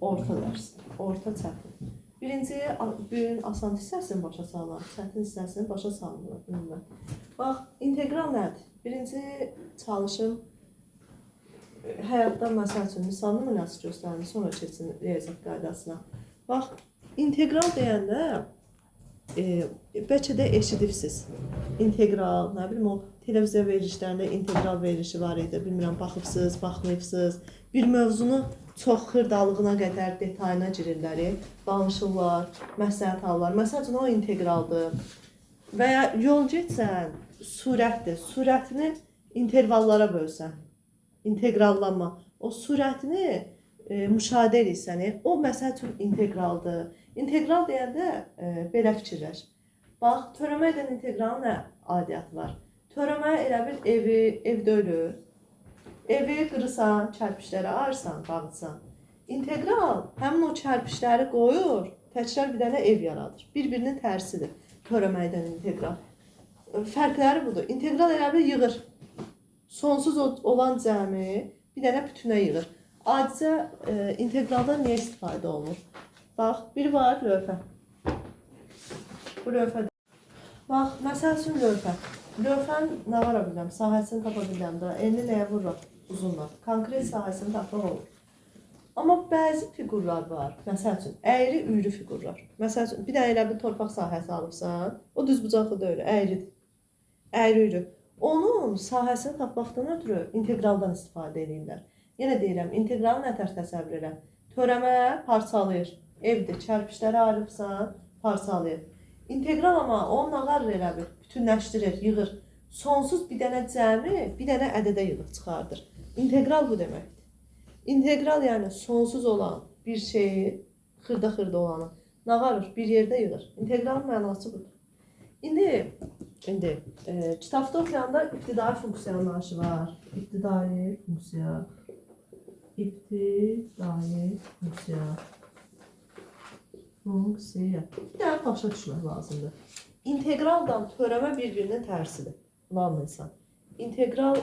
Orta dərs, orta çətin. Birinci gün asan hissəsini başa salın, çətin hissəsini başa salın. Bax, integral nədir? Birinci çalışım həyatda məsəl üçün misalını münasib göstərin, sonra keçin riyaziyyat qaydasına. Bax, integral deyəndə bəlkə də eşidibsiz. İntegral, nə bilim o televiziya verilişlərində integral verilişi var idi. Bilmirəm, baxıbsınız, baxmayıbsınız. Bir mövzunu çox xırdalığına qədər detayına girirlər, danışırlar, məsləhət alırlar. Məsəl üçün o integraldır. Və ya yol getsən, sürətdir. Sürətini intervallara bölsən. İntegrallanma. O sürətini müşahidə edirsən. O məsəl üçün integraldır. İntegral deyəndə belə fikirləş. Bax, törəmə edən integralın nə adiyyatı var? Törəmə elə bir evdə ölür. Evi qırırsan, çərpişləri ayırsan, dağıtsan. İntegral həmin o çərpişləri qoyur, təkrar bir dənə ev yaradır. Bir-birinin tərsidir törəmə edən integral. Fərqləri budur. İntegral elə bir yığır. Sonsuz olan cəmi bir dənə bütünə yığır. Adicə integraldan niyə istifadə olunur? Bax, biri var lövhə. Bu lövhədir. Bax, məsəl üçün lövhə. Lövhənin nə var biləm, sahəsini tapa biləm də, enli nəyə vurur? Uzunlar. Konkret sahəsini tapmaq olur. Amma bəzi fiqurlar var. Məsəl üçün, əyri, üyrü fiqurlar. Məsəl üçün, bir dənə elə bir torpaq sahəsi alıbsan, o düz bucaqlı deyil, əyridir. Əyri, üyrü. Onun sahəsini tapmaqdan ötürü integraldan istifadə edirlər. Yenə deyirəm, integralı nə tər təsəvvür elə? Törəmə parçalayır. Evdir, çərpişləri ayırıbsan, parçalayır. İntegral amma onun ağarır elə bir, bütünləşdirir, yığır. Sonsuz bir dənə cəmi, bir dənə ədədə yığıb çıxardır. İntegral bu deməkdir. İntegral yəni sonsuz olan bir şeyi, xırda-xırda olanı nağarır, bir yerdə yığır. İntegralın mənası budur. İndi kitabda oxuyanda ibtidai funksiya anlayışı var. İbtidai funksiya. Bir dənə başa düşmək lazımdır. İntegraldan törəmə bir-birinin tərsidir. Bunu anlayırsan. İntegral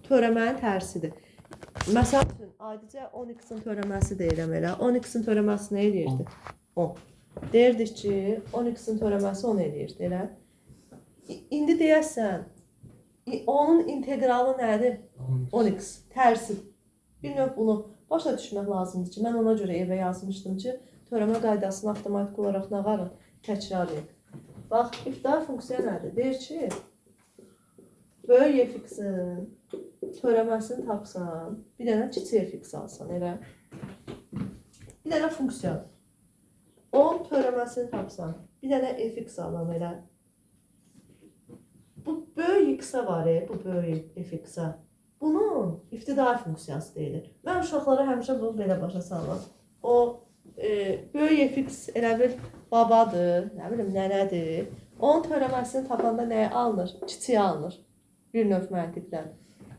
törəmənin tərsidir. Məsəl üçün, adicə 10x-in törəməsi deyirəm elə. 10x-in törəməsi nə eləyirdi? 10. Deyirdik ki, 10x-in törəməsi 10 eləyirdi elə. İndi deyəsən, onun integralı nədir? 10x. Tərsidir. Bir növ bunu başa düşmək lazımdır ki, mən ona görə evə yazmışdım ki, törəmə qaydasını avtomatik olaraq nağarın, təkrar edin. Bax, ibtidai funksiya nədir? Deyir ki, böyük f(x)in törəməsini tapsan, bir dənə kiçik f(x) alsan, elə. Bir dənə funksiyadır. 10 törəməsini tapsan, bir dənə f(x) alan, elə. Bu böyük x-a var, bu böyük f(x)a. Bunun ibtidai funksiyası deyilir. Mən uşaqlara həmişə bunu belə başa salırım. O böyük f(x) elə bir babadır, nə bilim, nənədir. Onun törəməsini tapanda nəyə alınır? Kiçiyə alınır. Bir növ məntiqdən.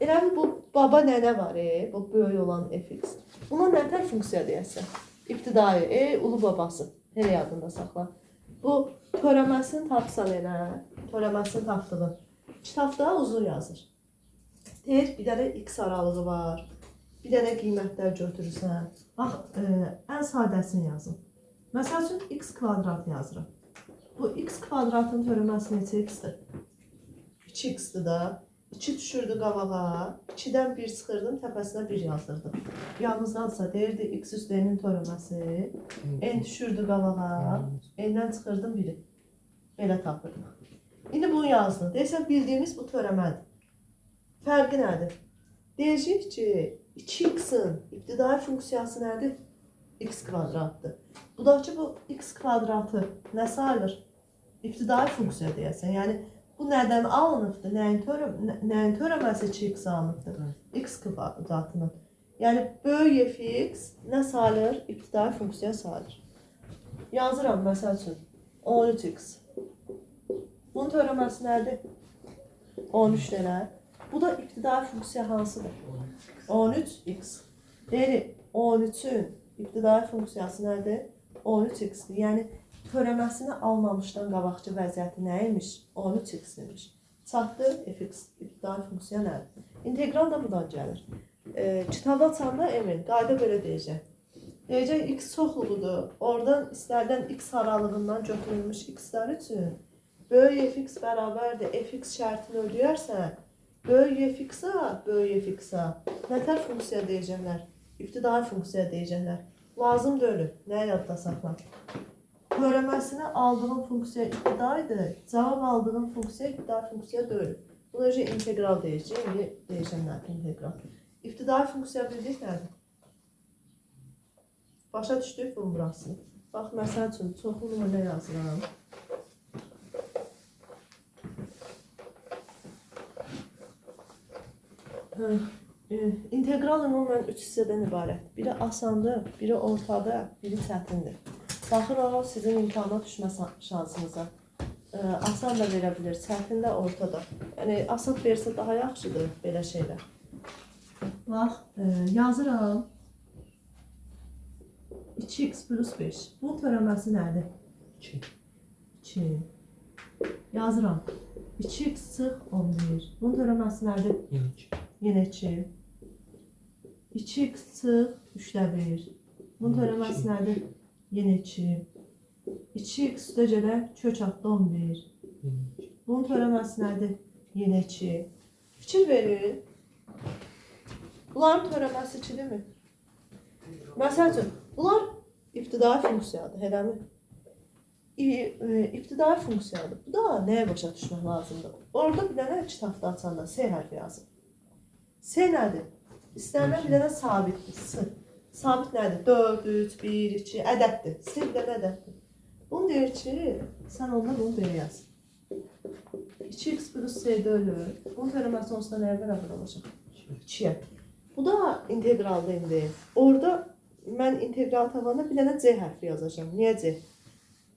Elə bu baba nənə var, bu böyük olan f(x). Buna nə tər funksiya deyəsən? İbtidai, ulu babası. Elə yadında saxla. Bu törəməsini tapsan elə, törəməsini tapdığın. Kitabda uzun yazır. Deyir, bir dənə x aralığı var. Bir dənə qiymətlər götürürsən. Bax, ən sadəsini yazın. Məsəl üçün, x kvadrat yazırım. Bu x kvadratın törəməsi neçə x-dir? 2x-dir da. 2 düşürdü qabağa. 2-dən 1 çıxırdım, təpəsinə 1 yazdırdım. Yalnızdansa deyirdi, x üstənin törəməsi. N düşürdü qabağa. N-dən çıxırdım 1-i. Belə tapırdım. İndi bunu yazdım. Deyirsən, bildiyimiz bu törəmədir. Fərqi nədir? Deyəcək ki, 2x-in ibtidai funksiyası nədir? X kvadratdır. Budakı bu x kvadratı nə sayılır? İbtidai funksiya deyəsən. Yəni, bu nədən alınıbdır? Nəyin törəməsi 2x alınıbdır? X kvadratının. Yəni, böyük f(x) nə sayılır? İbtidai funksiya sayılır. Yazıram, məsəl üçün, 13x. Bunun törəməsi nədir? 13 dənə. Bu da ibtidai funksiya hansıdır? 13x. Deyirik, 13-ün ibtidai funksiyası nədir? 13x-dir. Yəni, törəməsini almamışdan qabaqçı vəziyyəti nə imiş? 13x imiş. Çatdı, f(x) ibtidai funksiya nədir? İntegral da buradan gəlir. Kitabda açanda emin, qayda belə deyəcək. Deyəcək x çoxluğudur. Oradan istərdən x aralığından götürülmüş x-lər üçün böyük fx bərabərdir. Fx şərtini ödəyərsən, böyük fx-a, böyük fx-a nətər funksiya deyəcəklər? İbtidai funksiya deyəcəklər. Lazım deyil. Nəyə yadda saxla? Törəməsini aldığın funksiya ibtidaidir. Cavab aldığın funksiya ibtidai funksiya deyil. Buna görə integral deyəcək. İndi deyəcəklər integral. İbtidai funksiya bildik nədir? Başa düşdük bunun burasını. Bax, məsəl üçün, çoxlu nümunə yazıram. İntegral ümumən 3 hissədən ibarət. Biri asandır, biri ortada, biri çətindir. Baxırıq sizin imtahana düşmə şansınıza. Asan da verə bilir, çətin də ortada. Yəni, asan versə daha yaxşıdır belə şeylər. Bax, yazıram. 2x plus 5. Bunun törəməsi nədir? 2. Yazıram. 2x çıx 11. Bunun törəməsi nədir? Yenə 2. 2x çıx 3-də 1. Bunun törəməsi nədir? Yenə 2. 2x üstə gələ kök atdı 11. Bunun törəməsi nədir? Yenə 2. Fikir verin. Bunların törəməsi 2-dir mi? Məsəl üçün, bunlar ibtidai funksiyadır, eləmi? İbtidai funksiyadır. Bu da nəyə başa düşmək lazımdır? Orada bir dənə kitabda açanda S hərfi yazın. S nədir? İstənilən bir dənə sabitdir. S. Sabit nədir? 4, 3, 1, 2, ədəddir. S bir dənə ədəddir. Bunu deyir ki, sən onda bunu belə yaz. 2x plus S bölür. Bunun törəməsi onsuz da nəyə bərabər olacaq? 2-yə. Bu da integralda indi. Orada mən integral tapanda bir dənə C hərfi yazacağım. Niyə C?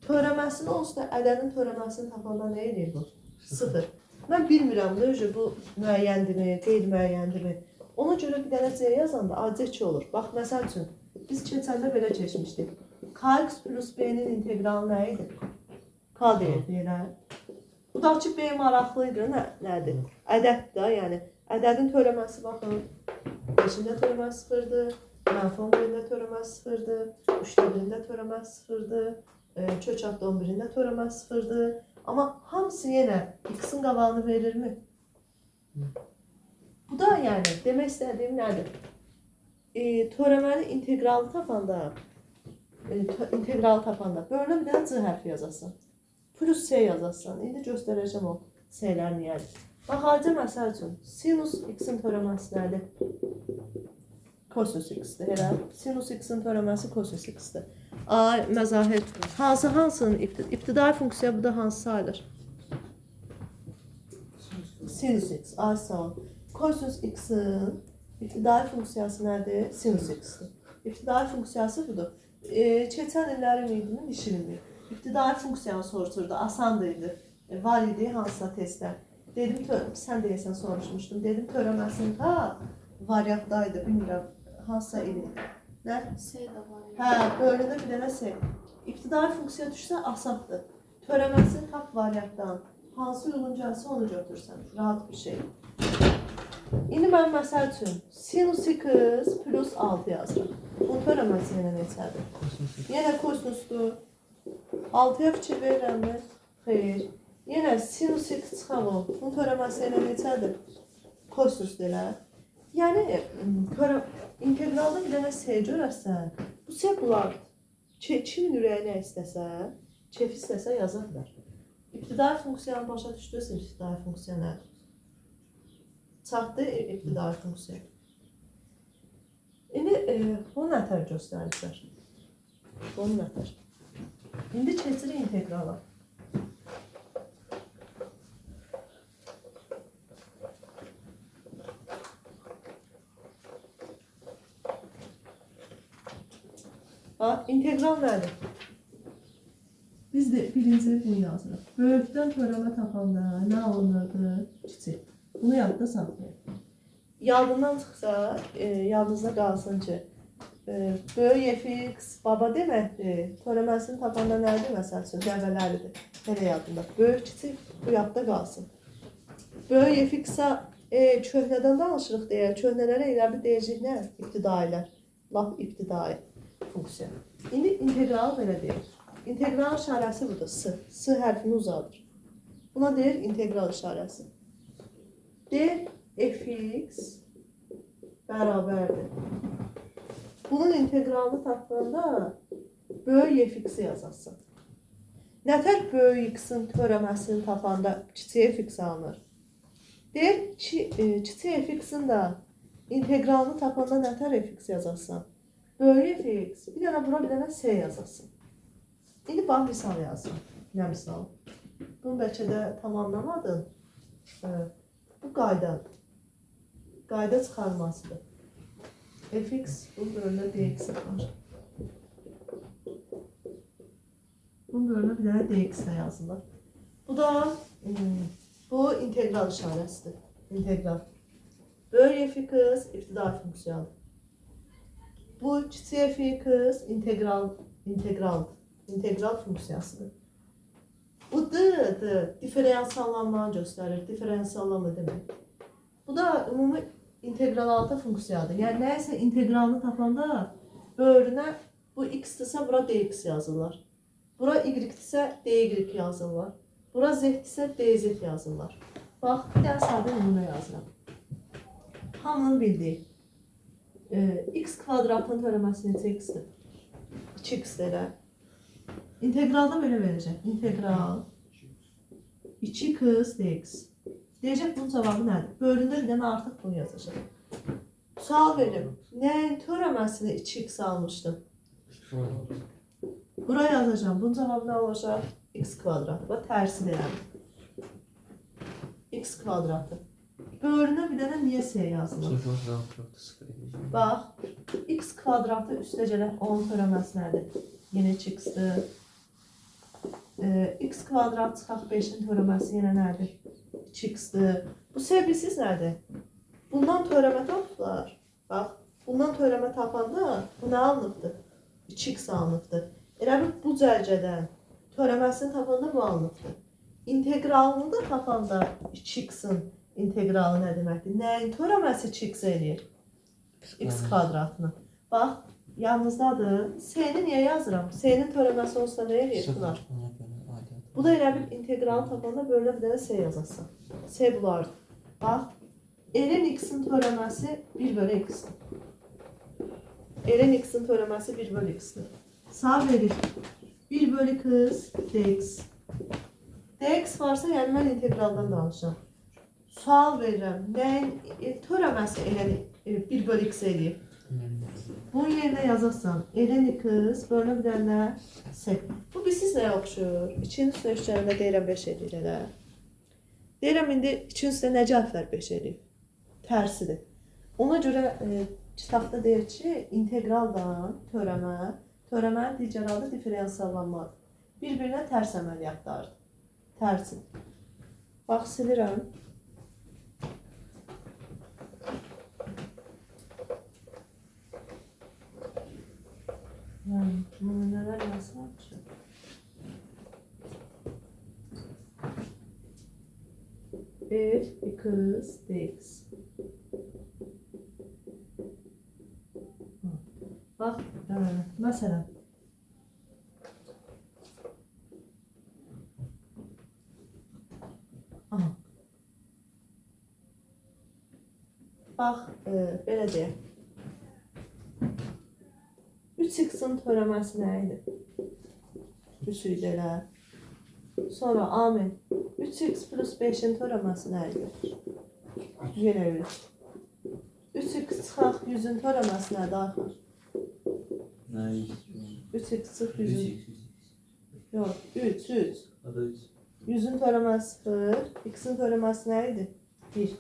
Törəməsini onsuz da ədədin törəməsini tapanda nə edir bu? 0. Mən bilmirəm bu müəyyəndirmi, qeyri-müəyyəndirmi. Ona görə bir dənə C yazanda AC2 olur. Bax, məsəl üçün, biz keçəndə belə keçmişdik. Kx plus B-nin integralı nə idi? K deyirdi, elə. Budaqçı B maraqlıydı, nədir? Ədəddir da, yəni. Ədədin törəməsi, baxın, 5-də törəməsi 0-dır, mənfi 11-də törəməsi 0-dır, 3-də 1-də törəməsi 0-dır, kök atdı 11-də törəməsi 0-dır. Amma hamısı yenə x-in qabağını verirmi? Bu da yəni, demək istədiyim nədir? Törəməni integralı tapanda, bölünə bir dənə C hərfi yazasın. Plus C yazasın. İndi göstərəcəm o C-lər niyədir. Bax, ayrıca məsəl üçün, sinus x-in törəməsi nədir? Kosinus x-dir, elə. Sinus x-in törəməsi kosinus x-dir. Ay, məzahir. Hansının ibtidai funksiya bu da hansı sayılır? Sinus x. Ay, sağ ol. Kosinus x-in ibtidai funksiyası nədir? Sinus x-dir. İbtidai funksiyası budur. Keçən illərin ümidinin işirilmir. İbtidai funksiyanı soruşurdu, asandı, var idi hansısa testlər. Dedim, sən deyəsən soruşmuşdum. Dedim, törəməsinin variantdaydı, bilmirəm, hansısa ili. Nə? S də var. Hə, bölündə bir dənə S. İbtidai funksiya düşsə, asandır. Törəməsini tap variantdan. Hansı yolun gəlsə, onu götürsən. Rahat bir şey. İndi mən məsəl üçün, sinus x plus 6 yazıram. Bunun törəməsi yenə neçədir? Yenə kosinusdur. 6-ya fikir verirəmmi? Xeyr. Yenə sinus x çıxaq o. Bunun törəməsi yenə neçədir? Kosinusdur elə. Yəni, integralda bir dənə S görəsən, bu S bulardır. Kimin ürəyi nə istəsə, kef istəsə yaza bilər. İbtidai funksiyanı başa düşdürsə, ibtidai funksiya nədir? Çatdı ibtidai funksiya. İndi bunu nətər göstərəcəklər? Bunu nətər? İndi keçirik integrala. İntegral nədir? Biz də birinci bunu yazırıq. Böyükdən törəmə tapanda nə alınırdı? Kiçik. Bunu yadda saxlayın. Yadından çıxsa, yadınızda qalsın ki, böyük fx baba deməkdir. Törəməsini tapanda nədir? Məsəl üçün, dəvələridir. Hələ yadında. Böyük, kiçik, bu yadda qalsın. Böyük fx-a Köhnədən danışırıq deyə, köhnələrə elə bir deyəcək nə? İbtidailər. Lap ibtidai funksiya. İndi integral belə deyir. İntegral işarəsi budur, S. S hərfini uzadır. Buna deyir integral işarəsi. Deyir fx bərabərdir. Bunun integralını tapdığında böyük fx-i yazasın. Nətər böyük x-in törəməsini tapanda kiçik fx alınır? Deyir, kiçik fx-in də integralını tapanda nətər fx yazasın? Böyük fx, bir dənə bura, bir dənə s yazasın. İndi bax misal yazsın. Nə misal? Bunu bəlkə də tamamlamadın. Bu qaydadır. Qayda çıxarmasıdır. Fx, bunun bölünə dx var. Bunun bölünə bir dənə dx də yazılır. Bu da bu integral işarəsidir. İntegral. Böyük fx ibtidai funksiyadır. Bu kiçik fx integral funksiyasıdır. Bu d diferensiallanmanı göstərir. Diferensiallanma demək. Bu da ümumi integral altı funksiyadır. Yəni nəyəsə integralını tapanda böyrünə bu x-dirsə bura dx yazırlar. Bura y-dirsə dy yazırlar. Bura z-dirsə dz yazırlar. Bax, bir dənə sadə nümunə yazıram. Hamının bildiyi. X kvadratın törəməsi neçə x-dir? 2x elə. İntegralda belə verəcək. İntegral 2x dx. Deyəcək bunun cavabı nədir? Bölündə bir dənə artıq bunu yazacaq. Sual verim. Nəyin törəməsini 2x almışdım? Buraya yazacağım. Bunun cavabı nə olacaq? X kvadratı. Bax, tərsi deyəm. X kvadratı. Bölünə bir dənə niyə s yazılır? Bax, x kvadratı üstə gələn 10 törəməsi nədir? Yenə 2x-dir. X kvadrat çıxaq 5-in törəməsi yenə nədir? 2x-dir. Bu sevgisiz nədir? Bundan törəmə tapdılar. Bax, bundan törəmə tapanda bu nə alınıbdır? 2x alınıbdır. Elə bu cərgədən törəməsini tapanda bu alınıbdır. İntegralını da tapanda 2x-in integralı nə deməkdir? Nəyin törəməsi 2x eləyir? X kvadratını. Bax, yalnızdadır. S-ni niyə yazıram? S-nin törəməsi olsa nə eləyir bunlar? Bu da elə bir integralı tapanda bölünə bir dənə S yazasın. S bulardır. Bax, ln x-in törəməsi 1 bölü x-dir. Ln x-in törəməsi 1 bölü x-dir. Sağ verir. 1 bölü x dx. Dx varsa, yəni mən integraldan danışacağım. Sual verirəm. Nəyin törəməsi ln 1 bölü x eləyib? Bunun yerinə yazarsan, ln x bölünə bir dənə s. Bu siz nəyə oxşur? 2-nin üstünə üçgənində deyirəm 5 eləyir elə. Deyirəm, indi 2-nin üstünə necə hərflər 5 eləyib? Tərsidir. Ona görə kitabda deyir ki, integraldan törəmənin digər adı diferensiallanmadır. Bir-birinə tərs əməliyyatlardır. Tərsi. Bax, silirəm. Nümunələr yazsam ki. X dx. Bax, məsələn. Bax, belə deyək. 3x-in törəməsi nə idi? 3 idi elə. Sonra amin. 3x plus 5-in törəməsi nə idi? Yenə 3. 3x çıxaq 100-in törəməsi nədir axır? 3x çıx 100-in. Yox, 3. 100-in törəməsi 0. X-in törəməsi nə idi? 1.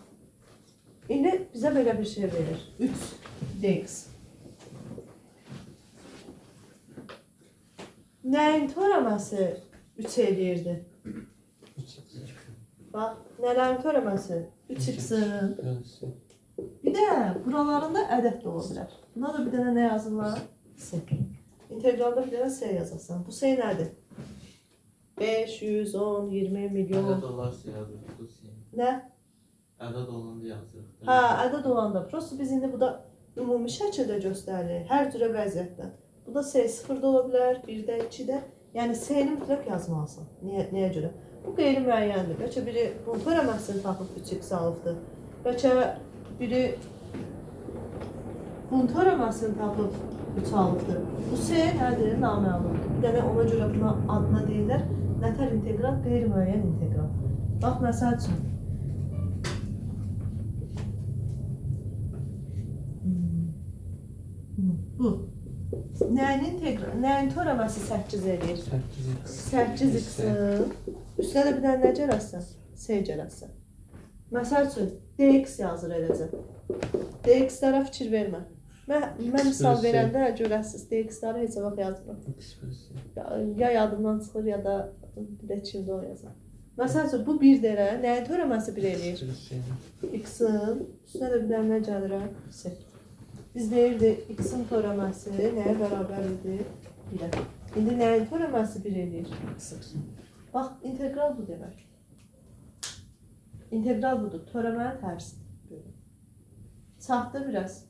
İndi bizə belə bir şey verir. 3 dx. Nəyin törəməsi 3 eləyirdi? Bax, nələrin törəməsi? 3x-in. Bir də buralarında ədəd də ola bilər. Buna da bir dənə nə yazırlar? S. İntegralda bir dənə S yazarsan. Bu S nədir? 5, 100, 10, 20 milyon. Ədəd olarsa yazır. Nə? ədəd olanda yazırıq. Hə, ədəd olanda. Prosta biz indi bu da ümumi şəkildə göstərilir. Hər cürə vəziyyətdən. Bu da S0 da ola bilər, 1-də, 2-də. Yəni S-ni mütləq yazmalısan. Nəyə görə? Bu qeyri-müəyyəndir. Bəlkə biri bunu törəməsini tapıb 3x alıbdır. Bəlkə biri bunu törəməsini tapıb 3 alıbdır. Bu S nədir? Naməlumdur. Bir dənə ona görə buna adına deyirlər. Nətər integral? Qeyri-müəyyən integral. Bax, məsəl üçün. Bu. Nəyin törəməsi 8 eləyir? 8x-in üstünə də bir dənə nə gərəsən? S gərəsən. Məsəl üçün, dx yazır eləcə. dx-lərə fikir vermə. Mən misal verəndə görəsiniz, dx-ləri heç vaxt yazmıram. Ya yadımdan çıxır, ya da bir də kimdə o yazar. Məsəl üçün, bu 1 derə nəyin törəməsi 1 eləyir? X-in üstünə də bir dənə nə gəlirə? S. Biz deyirdik, x-in törəməsi nəyə bərabər idi? 1-ə. İndi nəyin törəməsi 1 eləyir? X-in. Bax, integral bu demək. İntegral budur. Törəmənin tərsidir. Çatdı biraz.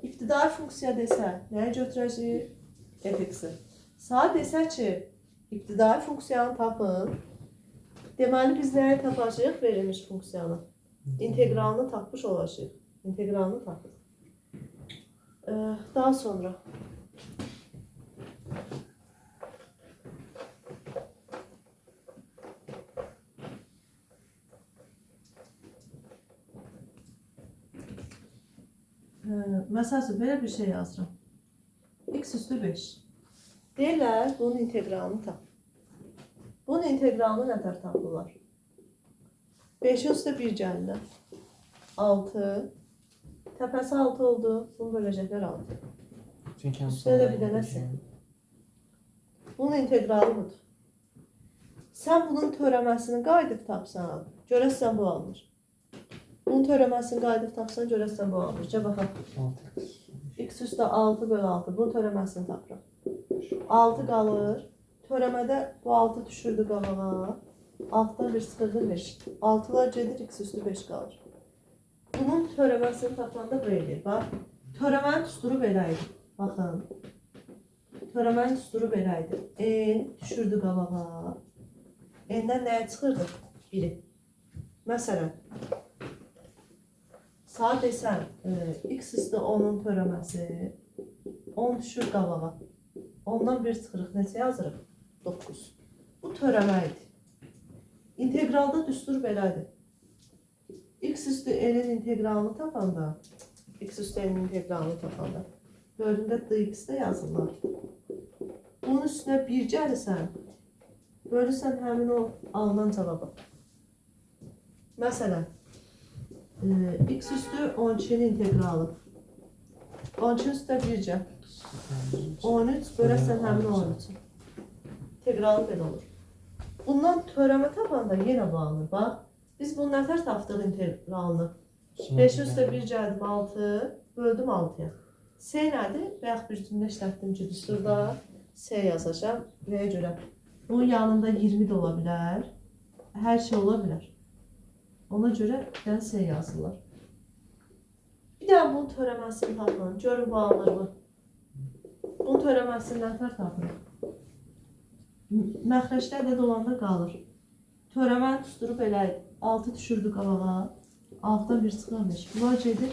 İbtidai funksiya desə, nəyə götürəcək? F-x-i. Saat desə ki, ibtidai funksiyanı tapın. Deməli, biz nəyə tapacağıq? Verilmiş funksiyanı. İntegralını tapmış olacaq. İntegralını tapın. Daha sonra məsələn, belə bir şey yazıram. X üstü 5. Deyirlər, bunun integralını tap. Bunun integralını nətər tapırlar? 5 üstü 1 gəlirlər. 6. Təpəsi 6 oldu. Bunu böləcəklər 6. Üstə də bir dənəsi. Bunun integralı budur. Sən bunun törəməsini qayıdıb tapsan, görəsən bu alınır. Bunun törəməsini qayıdıb tapsan, görəsən bu alınır. Gəl baxaq. X üstə 6 bölü 6. Bunun törəməsini tapıram. 6 qalır. Törəmədə bu 6 düşürdü qabağa. 6'dan 1 çıxırdı 5. 6'lar gedir, x üstü 5 qalır. Bunun törəməsini tapanda böyle. Bax, törəmənin düsturu belə idi. Baxın. Törəmənin düsturu belə idi. N düşürdü qabağa. N'dən nəyə çıxırdı? 1'i. Məsələn, sağa desən, x üstü 10'un törəməsi 10 düşür qabağa. 10'dan 1 çıxırıq. Neçə yazırıq? 9. Bu törəmə idi. İntegralda düstur belədir. X üstü n'in integralını tapanda, x üstü n'in integralını tapanda, bölündə dx-də yazırlar. Bunun üstünə 1 gəlirsən, bölürsən həmin o alınan cavaba. Məsələn, x üstü 12'nin integralı. 12 üstə 1 gəl. 13 bölərsən həmin o 13. İntegralı belə olur. Bundan törəmə tapanda yenə bağlanır. Bax, biz bunu nətər tapdıq integralını? 5 üstə 1 gəldim 6, böldüm 6'ya. S nədir? Bayaq bir cümlə işlətdim ki, düsturda S yazacağım. Nəyə görə? Bunun yanında 20 də ola bilər. Hər şey ola bilər. Ona görə yəni S yazırlar. Bir daha bunun törəməsini tapın. Görün bağlanır mı? Bunun törəməsini nətər tapın? Məxrəcdə ədəd olanda qalır. Törəmənin düsturu belə idi. 6 düşürdü qabağa. 6'dan 1 çıxır 5. Bunlar gedir.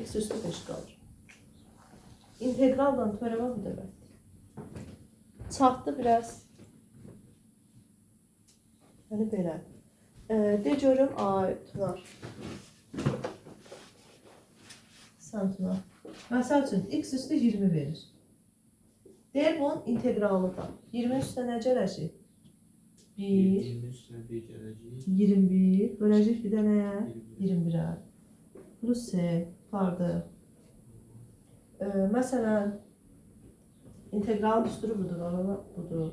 X üstü 5 qalır. İntegraldan törəmə bu deməkdir. Çatdı biraz. Yəni belə. De görüm, ay Tunar. Sən Tunar. Məsəl üçün, x üstü 20 verir. Deyir bunun integralını da. 20 üstə nə gələcək? 1. 20 üstünə 1 gələcək. 21. Böləcək bir dənəyə? 21'ə. Plus S. Vardı. Məsələn, integralın düsturu budur. Budur.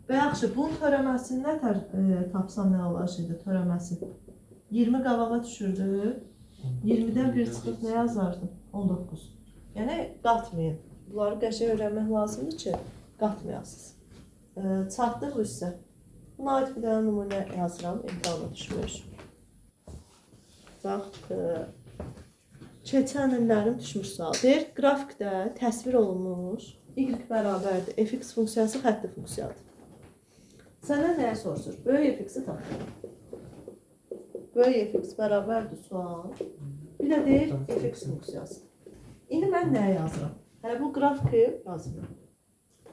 Və yaxşı, bunun törəməsini nətər tapsam nə olacaqdı törəməsi? 20 qabağa düşürdü. 20'dən 1 çıxıb nə yazardım? 19. Yəni, qatmayın. Bunları qəşəng öyrənmək lazımdır ki, qatmayasınız. Çatdıq bu hissə. Buna aid bir dənə nümunə yazıram, imtihana düşmür. Bax, keçən illərin düşmüş sual. Deyir, qrafikdə təsvir olunmuş y bərabərdir fx funksiyası xətti funksiyadır. Səndən nəyə soruşur? Böyük fx-i tap. Böyük fx bərabərdir sual. Bir də deyir fx funksiyası. İndi mən nəyə yazıram? Hələ bu qrafiki yazıram.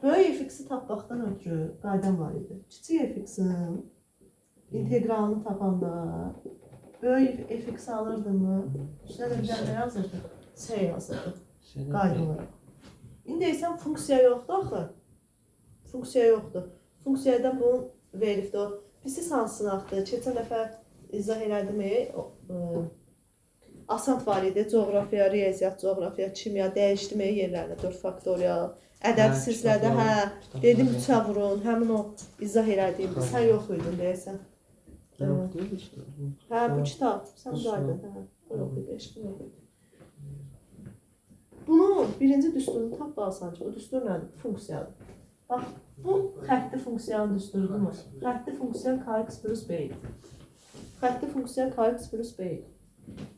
Böyük fx-i tapmaqdan ötürü qaydam var idi. Kiçik fx-in integralını tapanda böyük fx alırdımı? Üstünə də bir dənə yazırdı. S yazırdı. Qayda olarak. İndi deyirsən funksiya yoxdur axı. Funksiya yoxdur. Funksiyada bunu veribdir o. Pisi hansınaqdır? Keçən dəfə izah elədim. Asant var idi. Coğrafiya, riyaziyyat, coğrafiya, kimya dəyişdirməyə yerlərinə 4 faktorial. Ədəd silsilədə dedim 3-ə vurun. Həmin o izah elədiyimdir. Sən yox idin deyəsən. Yok değil işte. Bu kitab. Sən buradın. O yox idi. Eşqin yox idi. Bunun birinci düsturunu tapmalısan ki, o düstur nədir? Funksiyadır. Bax, bu xətti funksiyanın düsturudur. Xətti funksiya kx plus b. Xətti funksiya kx plus b.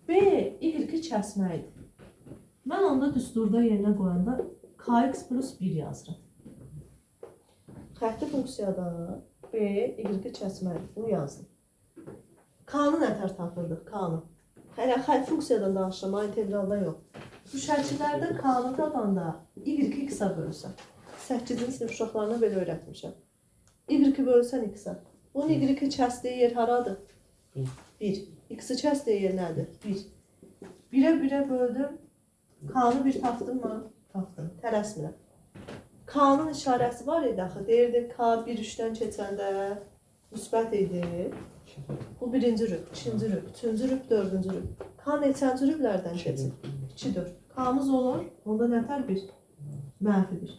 B, y-i kəsməkdir. Mən onda düsturda yerinə qoyanda kx plus 1 yazıram. Xətti funksiyada b, y-i kəsməkdir. Bunu yazdım. K-nı nətər tapırdıq? K-nı. Hələ funksiyadan danışıram, integraldan yox. Bu şəkillərdə K-nı tapanda y-i x-a bölürsən. 8-ci sinif uşaqlarına belə öyrətmişəm. Y-i bölürsən x-a. Bunun y-i kəsdiyi yer haradır? 1. X-i kəsdiyi yer nədir? 1. 1-ə 1-ə böldüm. K-nı 1 tapdım mı? Tapdım. Tələsmirəm. K-nın işarəsi var idi axı. Deyirdi K 1-3-dən keçəndə müsbət idi. Bu birinci rüb, ikinci rüb, üçüncü rüb, dördüncü rüb. K neçənci rüblərdən keçir? 2-4. K-mız olur, onda nətər 1? Mənfi 1.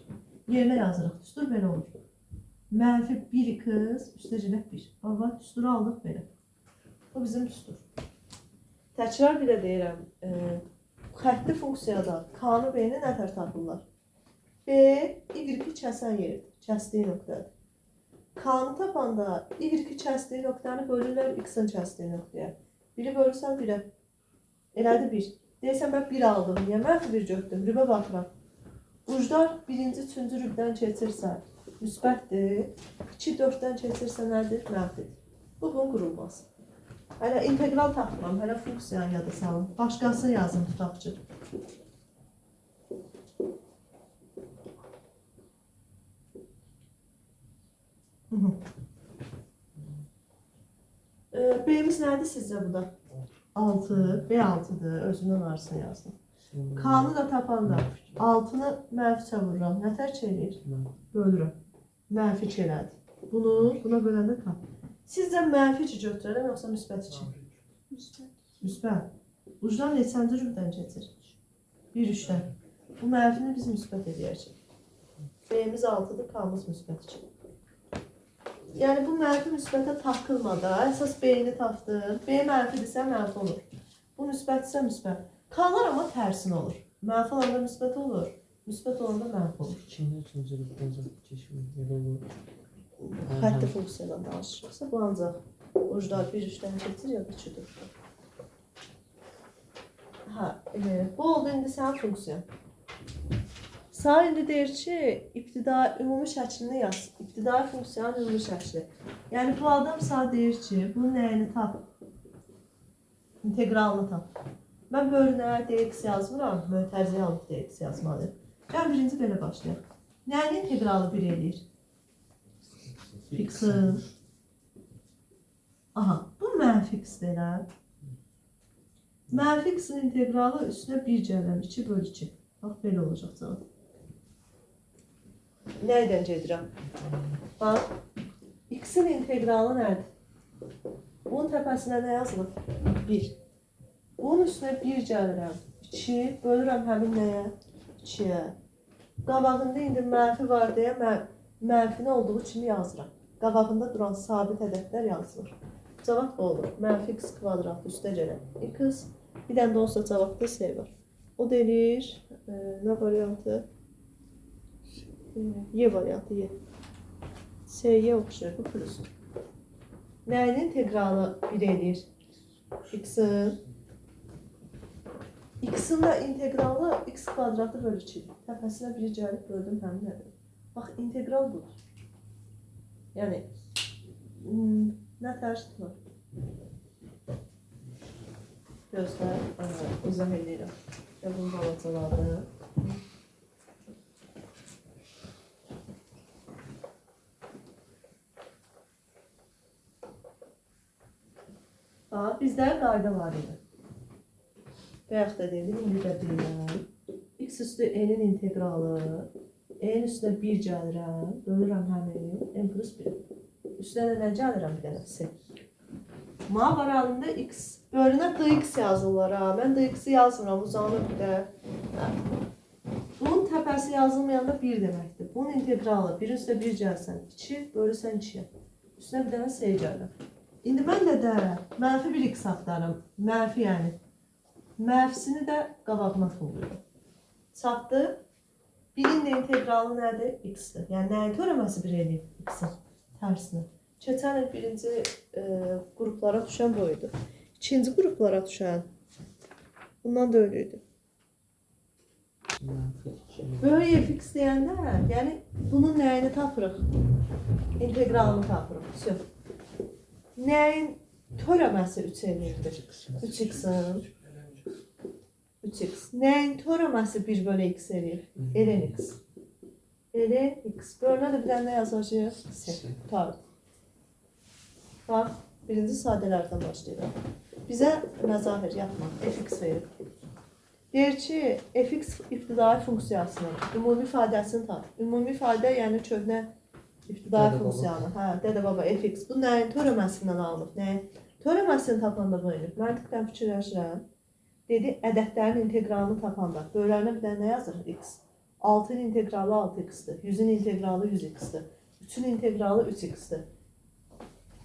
Yerinə yazırıq, düstur belə olur. Mənfi 1x, üstəcilək 1. Baba, düsturu aldıq belə. Bu bizim düstur. Təkrar belə deyirəm. Xətti funksiyada K-nı B-ni nətər tapırlar? B, y-i kəsən yerdir, kəsdiyi nöqtədir. K-nı tapanda y-i kəsdiyi nöqtəni bölürlər x-in kəsdiyi nöqtəyə. 1-i bölürsən 1-ə. Elədi 1. Deyirsən, mən 1 aldım. Niyə mənfi 1 götürdüm? Rübə baxıram. Uclar 1-ci, 3-cü rübdən keçirsə müsbətdir. 2-4-dən keçirsə nədir? Mənfidir. Bu, bunun qurulması. Hələ integral tapmam, hələ funksiyanı yada salın. Başqasını yazın tutaqçı. B'miz nədir sizcə bu da? 6, B6'dır. Özündən arasını yazdım. K'nı da tapanda 6'nı mənfi vururam. Nətər çevirir? Bölürəm. Mənfi elədi. Bunu buna böləndə K. Sizcə mənfi 2 götürərəm, yoxsa müsbət 2? Müsbət. Ucdan neçənci rübdən keçir? 1-3-dən. Bu mənfini biz müsbət edəcəyik. B'miz 6'dır, K'mız müsbət 2. Yəni bu mənfi müsbətə taxılmada əsas B-ni tapdın. B mənfidirsə mənfi olur. Bu müsbətsə müsbət. K'lar amma tərsin olur. Mənfi olanda müsbət olur. Müsbət olanda mənfi olur. İkinci, üçüncü rübdən keçmir. Elə olur. Xətti funksiyadan danışırıqsa bu ancaq uclar 1-3-dən keçir ya da 2-4-dən. Bu oldu indi sənin funksiyan. Sağ indi deyir ki, ümumi şəklini yaz. İbtidai funksiyanın ümumi şəkli. Yəni bu adam sağ deyir ki, bunun nəyini tap? İntegralını tap. Mən bölünə dx yazmıram, mötərizəyə alıb dx yazmalıyım. Gəlin birinci belə başlayaq. Nəyin integralı 1 eləyir? X-in. Aha, bu mənfi x deyilən. Mənfi x-in integralı üstünə 1 gələm, 2/2. Bax, belə olacaq cavab. Nəydən gedirəm? Bax, x-in integralı nədir? Bunun təpəsinə nə yazılır? 1. Bunun üstünə 1 gəlirəm. 2, bölürəm həmin nəyə? 2-yə. Qabağında indi mənfi var deyə mənfini olduğu kimi yazıram. Qabağında duran sabit ədədlər yazılır. Cavab bu olur. Mənfi x kvadrat üstə gələn x. Bir dənə də olsa cavabda s var. O deyilir, nə variantı? Y variantı, Y. S-yə oxşayır, bu plusdur. Nəyin integralı 1 eləyir? X-in. X-in də integralı x kvadratı bölü 2. Təpəsinə biri gəlib böldüm həmin nədir? Bax, integral budur. Yəni, nə tərcih var? Gözlər, izah edirəm. Bunu balacaladı. Bizdə qayda var idi. Bayaq da dedim, indi də deyirəm. X üstü n-in integralı, n üstünə 1 gəlirəm, bölürəm həmin n plus 1. Üstünə də nə gəlirəm bir dənə c. Ma var halında x. Bölünə dx yazırlar ha. Mən dx-i yazmıram, uzanır bir də. Bunun təpəsi yazılmayanda 1 deməkdir. Bunun integralı 1 üstə 1 gəlsən 2, bölürsən 2-yə. Üstünə bir dənə c gəlirəm. İndi mən də mənfi bir x axtarım. Mənfi yəni. Mənfisini də qabağına tulluyorum. Çatdı. Birin də integralı nədir? X-dir. Yəni nəyin törəməsi bir eləyib x-in tərsinə. Keçən il birinci qruplara düşən bu idi. İkinci qruplara düşən bundan da öyleydi. Böyle fx deyəndə, yəni bunun nəyini tapırıq? İntegralını tapırıq. Nəyin törəməsi 3 eləyirdir? 3x-in. 3x. Nəyin törəməsi 1 bölü x eləyir? ln x. ln x. Bölünə də bir dənə nə yazacağıq? C. Tabii. Bax, birinci sadələrdən başlayırıq. Bizə məzahir yapma, fx verir. Deyir ki, fx ibtidai funksiyasının ümumi ifadəsini tap. Ümumi ifadə yəni köhnə ibtidai funksiyanı. Hə, dədə baba fx. Bu nəyin törəməsindən alınıb? Nəyin? Törəməsini tapanda bu eləyib. Məntiqdən fikirləşirəm. Dedi, ədədlərin integralını tapanda. Bölənə bir dənə nə yazır? X. 6-ın integralı 6x-dir. 100-ün integralı 100x-dir. 3-ün integralı 3x-dir.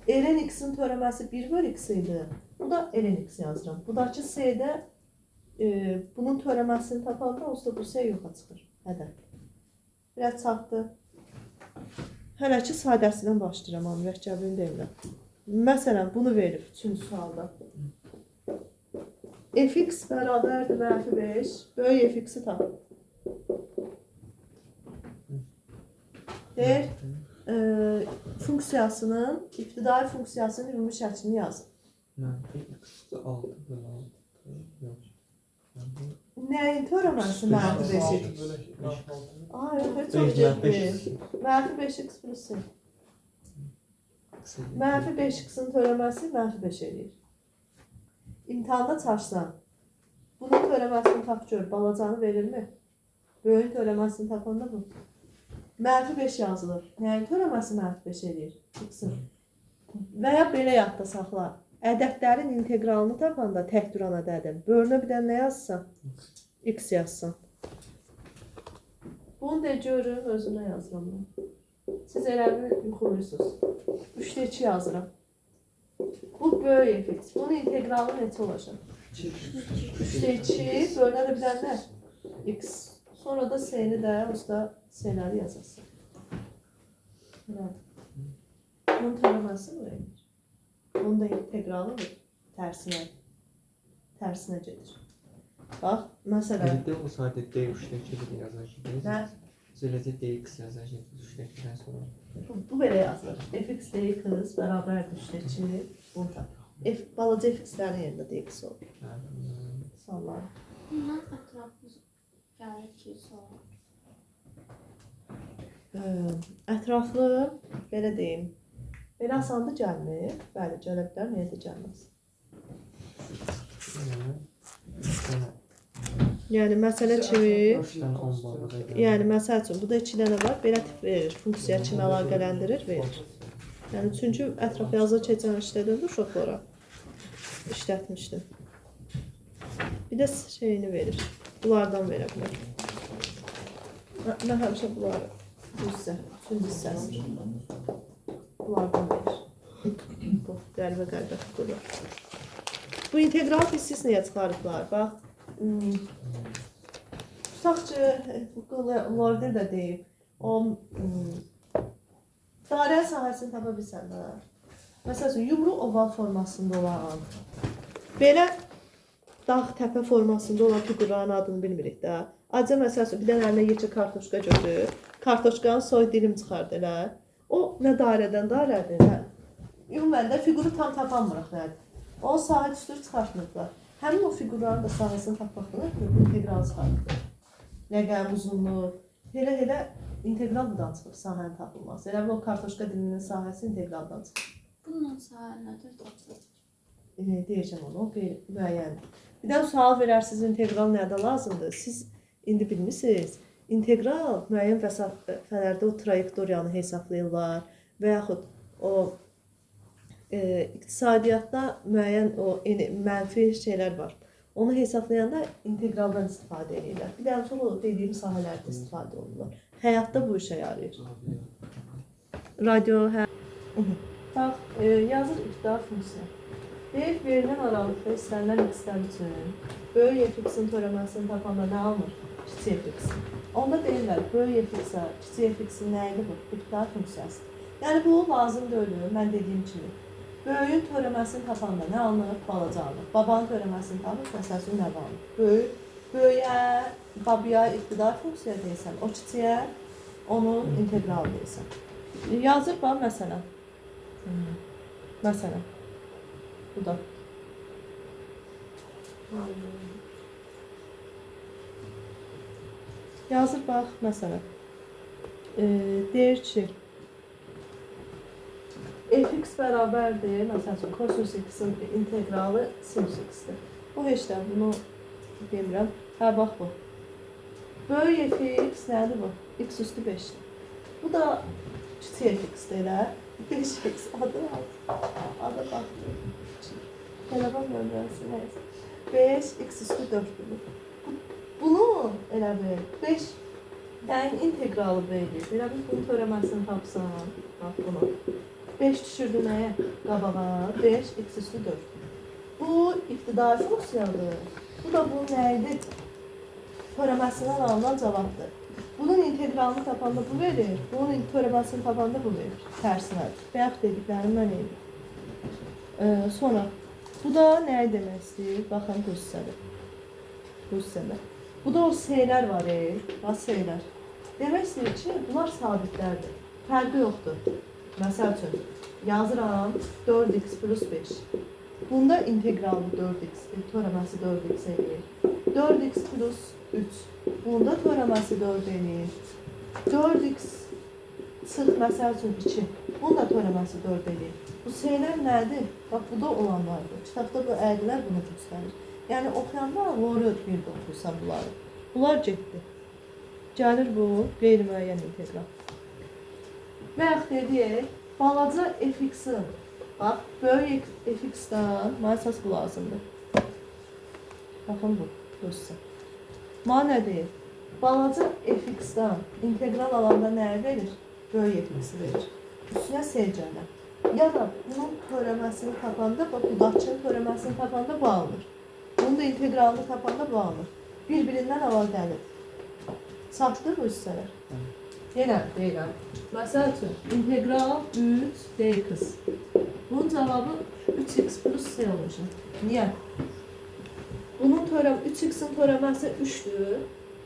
ln x-in törəməsi 1 bölü x idi. Bu da ln x yazıram. Budakı c-də bunun törəməsini tapanda olsa bu c yoxa çıxır. Ədəd. Biraz çatdı. Hələ ki sadəsindən başlayıram. Mürəkkəbini demirəm. Məsələn, bunu verir 3-cü sualda. Fx bərabərdir mənfi 5. Böyük fx-i tap. Deyir, funksiyasının, ibtidai funksiyasının ümumi şəklini yazın. Mənfi x-i 6 bölü 6. Nəyin törəməsi mənfi 5x? Ay, çox getdi. Mənfi 5x plus c. Mənfi 5x-in törəməsi mənfi 5 eləyir. İmtihanda çaşsan, bunun törəməsini tap gör, balacanı verirmi? Böyün törəməsini tapanda bu. Mənfi 5 yazılır. Nəyin törəməsi mənfi 5 eləyir? X-in. Və ya belə yadda saxla. Ədədlərin integralını tapanda tək duran ədədim. Bölünə bir dənə nə yazsan? X yazsan. Bunu da görün, özümə yazıram. Siz eləmi yuxuluyursunuz. 3-də 2 yazıram. Bu böyük fx. Bunun integralı neçə olacaq? 3-də 2, bölünə də bir dənə x. Sonra da c-ni də, usta c-ləri yazasın. Bunun törəməsi bu eləyir. Bunun da integralı mı? Tərsinə gedir. Bax, məsələn... Əldə o sadə d3-dəki yazacaq. Nə? Zələcə dx yazacaq 3-dəkidən sonra. Bu belə yazılır. Fx dx bərabərdir 3-dəki. Burada. Balaca fx'lərin yerində dx olur. Sallar. Bundan ətraflı gəlir ki, sual. Ətraflı, belə deyim, belə asandı gəlmir. Bəli, gələ bilər, niyə də gəlməz? Yəni, məsələ kimi, yəni, məsəl üçün, bu da 2 dənə var, belə tip verir. Funksiya kimi əlaqələndirir, verir. Yəni, çünki ətraf yazı keçən işlədəndə uşaqlara işlətmişdim. Bir də şeyini verir. Bunlardan verə bilər. Mən həmişə bunları üçüncü hissəsi. Bunlardan verir. Bu, qəlbə figurlar. Bu integral hissis nəyə çıxarıblar? Bax, tutaq ki, Lorder də deyib, o dairə sahəsini tapa bilsən də. Məsəl üçün, yumru oval formasında olan belə dağ təpə formasında olan fiqurların adını bilmirik də. Acı məsəl üçün bir dənə əlinə yekə kartoşka götür. Kartoşkanın soy dilim çıxardı elə. O nə dairədən dairədir, nə? Ümumən də fiquru tam tapanmırıq nədir. O sahə üstür çıxartmırdılar. Həmin o fiqurların da sahəsini tapmaqdır ki, integral çıxartır. Rəqəm, uzunluq, elə integral buradan çıxır sahənin tapılması. Elə o kartoşka dilinin sahəsi integraldan çıxır. Bunun sahə nədir? Tapılır. Deyəcəm onu, o müəyyəndir. Bir də sual verərsiniz, integral nədə lazımdır? Siz indi bilmişsiniz, integral müəyyən vəsafələrdə o trayektoriyanı hesablayırlar və yaxud o iqtisadiyyatda müəyyən o mənfi şeylər var. Onu hesablayanda integraldan istifadə edirlər. Bir də sonra dediyim sahələrdə istifadə olunurlar. Həyatda bu işə yarayır. Radio, bax, yazır iqtidar funksiya. Deyir, verilən aralıqda istənilən x-lər üçün böyük f(x)in törəməsini tapanda nə alınır? Kiçik f(x). Onda deyirlər, böyük f(x)a kiçik f(x)in nə idi bu? İqtidar funksiyasıdır. Yəni bu lazım deyil, mən dediyim kimi. Böyüyün törəməsini tapanda nə alınır? Balaca alınır. Babanın törəməsini tapır, məsəl üçün nə alınır? Böyüyə, babaya iqtidar funksiya deyirsən, o kiçiyə onun integralı deyirsən. Yazır bax, məsələn. Məsələn. Bu da. Yazır bax, məsələn. Deyir ki, f(x) bərabərdir, məsəl üçün, kosinus x-in integralı sinus x-dir. Bu heç də bunu demirəm. Hə, bax bu. Böyük f(x) nədir bu? X üstü 5-dir. Bu da kiçik f(x)dir elə. 5x adı baxdır. Telefon nömrəsi nəyəsə. 5x üstü 4 bilir. Bunu elə bil 5 yəni integralı beydir. Elə bil bunun törəməsini tapsan. Bax bunu. 5 düşürdü nəyə? Qabağa 5x üstü 4. Bu iqtidar funksiyadır. Bu da bunun nəyidir? Törəməsindən alınan cavabdır. Bunun integralını tapanda bu verir. Bunun törəməsini tapanda bu verir. Tərsinədir. Bayaq dediklərim mən edir. Sonra bu da nəyə demək istəyir? Baxın, bu hissədə. Bu da o s-lər var, bax s-lər. Demək istəyir ki, bunlar sabitlərdir. Fərqi yoxdur. Məsəl üçün, yazıram 4x plus 5. Bunda integralı 4x, törəməsi 4x edir. 4x plus 3. Bunda törəməsi 4 edir. 4x sıx, məsəl üçün 2. Bunda törəməsi 4 edir. Bu s-lər nədir? Bax, bu da olanlardır. Kitabda bu əqlər bunu göstərir. Yəni, oxuyanda doğru bir də oxuyursan bunları. Bunlar getdi. Gəlir bu, qeyri-müəyyən integral. Və yaxud deyək, balaca f(x)in, bax, böyük f(x)dan, mənə əsas bu lazımdır. Baxın bu, göstər. Mənə nə deyir? Balaca f(x)dan integral alanda nəyə verir? Böyük f(x)i verir. Üstünə s gəlir. Ya da bunun törəməsini tapanda, bax, budaqçının törəməsini tapanda bu alınır. Bunun da integralını tapanda bu alınır. Bir-birindən əlaqəli. Çatdı bu hissələr. Yenə deyirəm. Məsəl üçün, integral 3 dx. Bunun cavabı 3x plus s olacaq. Niyə? Bunun 3x-in törəməsi 3-dür.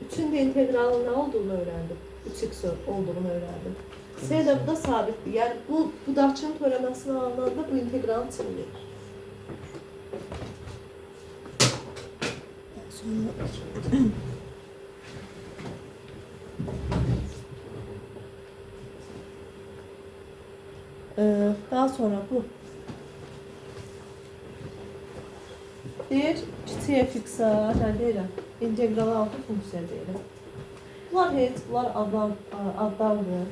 3-ün də integralı nə olduğunu öyrəndim. 3x olduğunu öyrəndim. S də bu da sabitdir. Yəni, bu budaqçının törəməsini alınanda bu integralın içini verir. Daha sonra bu. Deyir, kiçik f(x)a, nə deyirəm? İntegralı altı funksiya deyirəm. Bunlar heç, bunlar adlardır.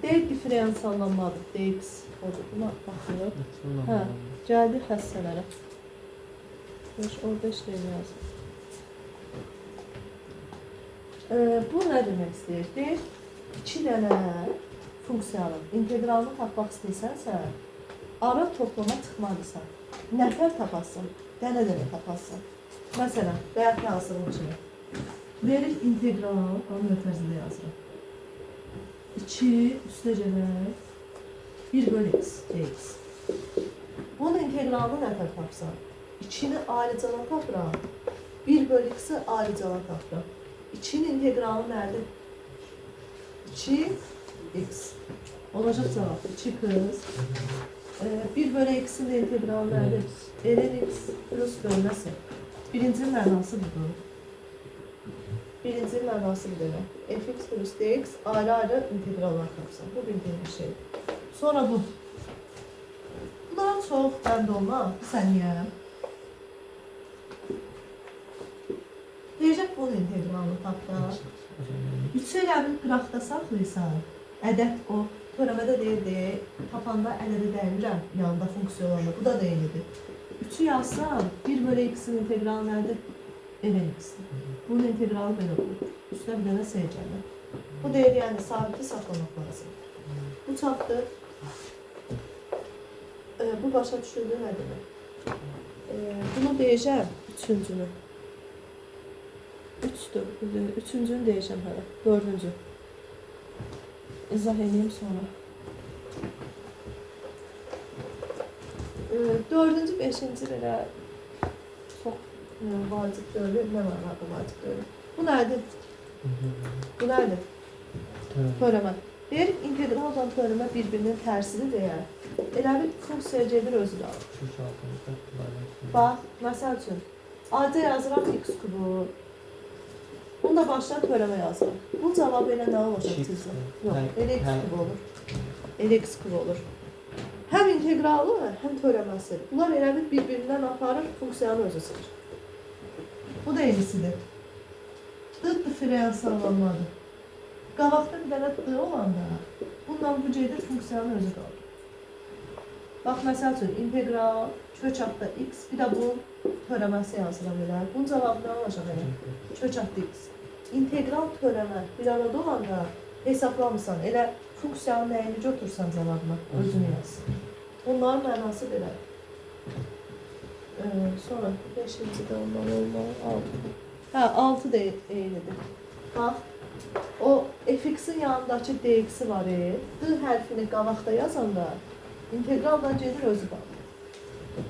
Deyir, diferensiallanmadır. dx odur. Buna baxırıq. Hə, gəldi xəssələrə. Orada işləyim yazım. Bu nə demək istəyir? Deyir, 2 dənə funksiyanın integralını tapmaq istəyirsənsə, ara toplama çıxmalısan. Nəfər tapasın, dənə-dənə tapasın. Məsələn, bayaq yazılım kimi. Verir integral, onun ötərzində yazırım. 2 üstə gələk 1 bölü x, dx. Bunun integralını nəfər tapsan? 2-ni ayrıcadan tapıram. 1 bölü x-i ayrıcadan tapıram. 2-nin integralı nədir? 2x. Olacaq cavab 2 qız. 1 bölü x-in də integralı nədir? ln x plus bölməsi. Birincinin mənası budur. Birincinin mənası bu demək. fx plus dx ayrı-ayrı integrallar tapsın. Bu bildiğimiz şey. Sonra bu. Bunlar çox bənd olmaz. Bir səniyyə. Deyəcək bunun integralını tapda. 3-ü elə bir qıraqda saxlayırsan, ədəd o, törəmədə deyir, tapanda ədədə dəymirəm, yanında funksiyonlarında. Bu da deyilidir. 3-ü yazsam, 1 bölü x-in integralı nədir? ln x-dir. Bunun integralı belə olur. Üstünə bir dənə seyircələr. Bu deyir, yəni sabiti saxlamaq lazım. Bu çapdır. Bu başa düşüldü nə demək? Bunu deyəcəm, üçüncünü. 3'dür. Üçüncünü deyəcəm hələ. 4-cü. İzah edeyim sonra. 4-cü, 5-ci belə çox vacib görülür. Nə mənada vacib görülür? Bu nədir? Bu nədir? Törəmə. Deyir, integraldan törəmə bir-birinin tərsidir deyər. Elə bir funksiya gedir özü də alır. Bax, məsəl üçün, adı yazıram x kubu. Bunu da başdan törəmə yazıram. Bu cavab elə nə olacaq sizə? Yox, elə x kubu olur. Elə x kubu olur. Həm integralı, həm törəməsi. Bunlar elə bir-birindən aparır, funksiyanı özü seçir. Bu da elisidir. D diferensiyalanmadır. Qabaqda bir dənə d olanda, bundan bu gedir, funksiyanı özü qalır. Bax, məsəl üçün, integral, köçaqda x, bir də bunun törəməsi yazıram elə. Bunun cavabı nə olacaq elə? Köçaqda x. İntegral törəmə bir arada olanda hesablamırsan, elə funksiyanın nəyini götürsən cavabına, özünü yaz. Onların mənası belə. Sonra 5-ci də ondan olmalı, 6. Hə, 6 da eynidir. Bax, o fx-in yanındakı dx-i var, d hərfini qabaqda yazanda integraldan gedir, özü qalır.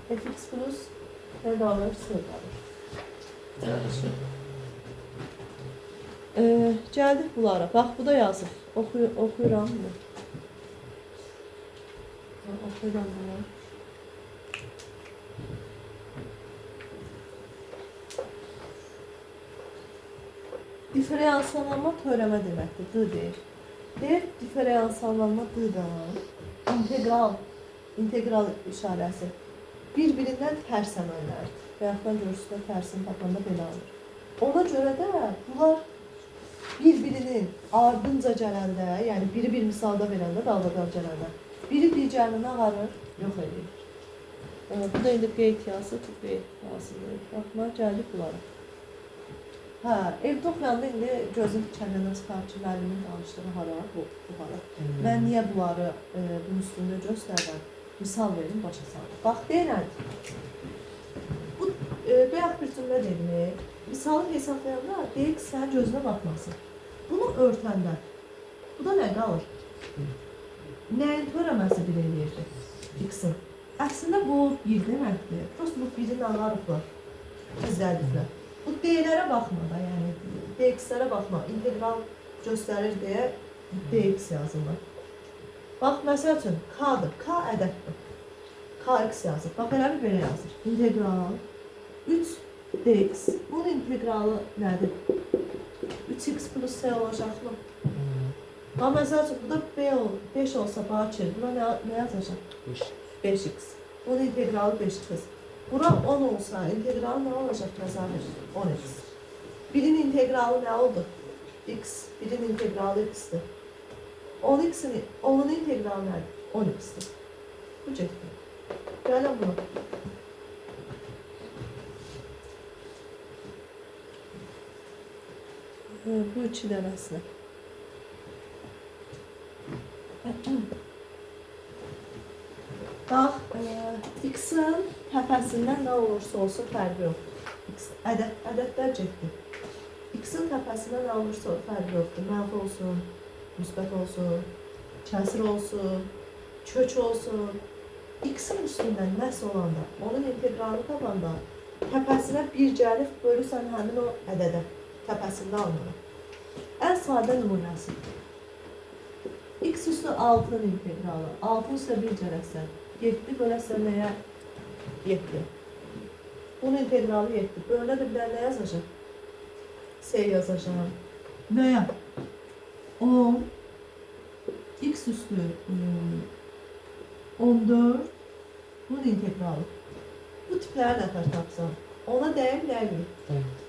Fx plus nə qalır? S qalır. Gəldik bunlara. Bax, bu da yazır. Oxuyuram bunu. Oxuyuram bunu. Diferensiyalanma törəmə deməkdir, d deyir. Deyir, diferensiyalanma d-dan, integral işarəsi bir-birindən tərs əməllərdir. Və yaxud görürsünə tərsini tapanda belə alır. Ona görə də bunlar bir-birinin ardınca gələndə, yəni biri bir misalda verəndə, dalbadal gələndə, biri digərini ağarır, yox edir. Bu da indi qeyd yazı, bu qeyd yazıdır. Baxma, gəldik bunlara. Hə, evdə oxuyanda indi gözün kəndindən çıxar ki, müəllimin danışdığı hara, bu hara. Mən niyə bunları bunun üstündə göstərdən misal verim, başa saldım. Bax, deyirəm, bu bayaq bir cümlə dedim, misalı hesablayanda dx sənin gözünə baxmasın. Bunu örtəndə, bu da nə qalır? Nəyin törəməsi bir eləyirdi? X-in. Əslində bu bir deməkdir. Prosto bu birini ağarıblar, izlədiklər. Bu d-lərə baxma da, yəni dx-lərə baxma, integral göstərir deyə dx yazılır. Bax, məsəl üçün, k-dır, k ədəddir. Kx yazır, bax, elə bir belə yazır. İntegral 3dx. Bunun integralı nədir? 3x plus s olacaqmı? Bax, məsəl üçün, bu da 5 olsa bakir, buna nə yazacaq? 5x. Bunun integralı 5x. Bura 10 olsa, integralı nə olacaq məzəmir? 10x. Birin integralı nə oldu? X. Birin integralı x-dir. 10'un integralı nədir? 10x'dir. Bu cəhətdir. Gələm bunu. Bu 2 dənəsini. Bax, x-in təpəsindən nə olursa olsun fərqi yoxdur. Ədədlər cəhətdir. X-in təpəsindən nə olursa fərqi yoxdur. Mənfi olsun, müsbət olsun, kəsir olsun, kök olsun. X-in üstündən məhz olanda, onun integralını tapanda təpəsinə 1 gəlib bölürsən həmin o ədədə, təpəsində alınır. Ən sadə nümunəsi. X üstü 6-nın integralı. 6 üstə 1 gələksən. 7 böləsən nəyə? 7. Bunun integralı 7. Bölünə də bir nə yazacaq? S yazacaq. Nəyə? 10. X üstü 14. Bunun integralı. Bu tipləri nəfər tapsam. Ona dəyim, dəymir.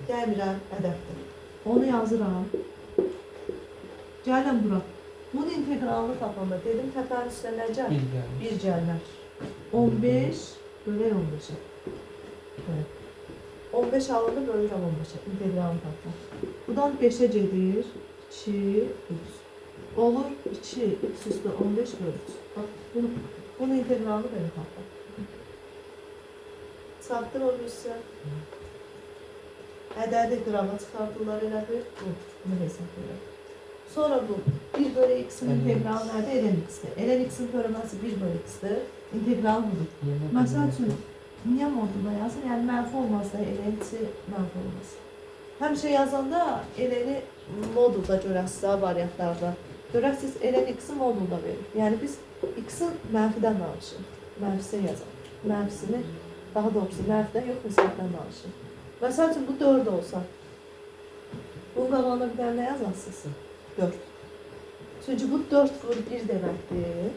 Dəymirəm, ədəbdir. Onu yazıram. Gələm bura. Bunun integralını tapanda dedim təpənin üstə nə gəl? 1 gəllər. 15 bölək 15-ə. 15 alındı bölürəm 15-ə. İntegralını tapam. Buradan 5-ə gedir. 2, 3. Olur 2, x üstü 15 bölür. Bax, bunun integralını belə tapam. Çapdır o birisi. Ədədi qrama çıxartırlar elədir. Bunu hesab edir. Sonra bu 1 bölü x-in integralı nədir? Ln x-dir. Ln x-in bölünməsi 1 bölü x-dir. İntegral budur. Məsəl üçün, niyə modulda yazır? Yəni mənfi olmaz da ln x mənfi olmaz. Həmişə yazanda ln-i modulda görəsiz variantlarda. Görəsiz ln x-i modulda verir. Yəni biz x-in mənfidən danışırıq. Mənfisi yazaq. Mənfisini daha doğrusu mənfidən yox, müsbətdən danışırıq. Məsəl üçün bu 4 olsa, bunun qabağına bir dənə nə yazarsınız? 4. Çünki bu 4 vur 1 deməkdir.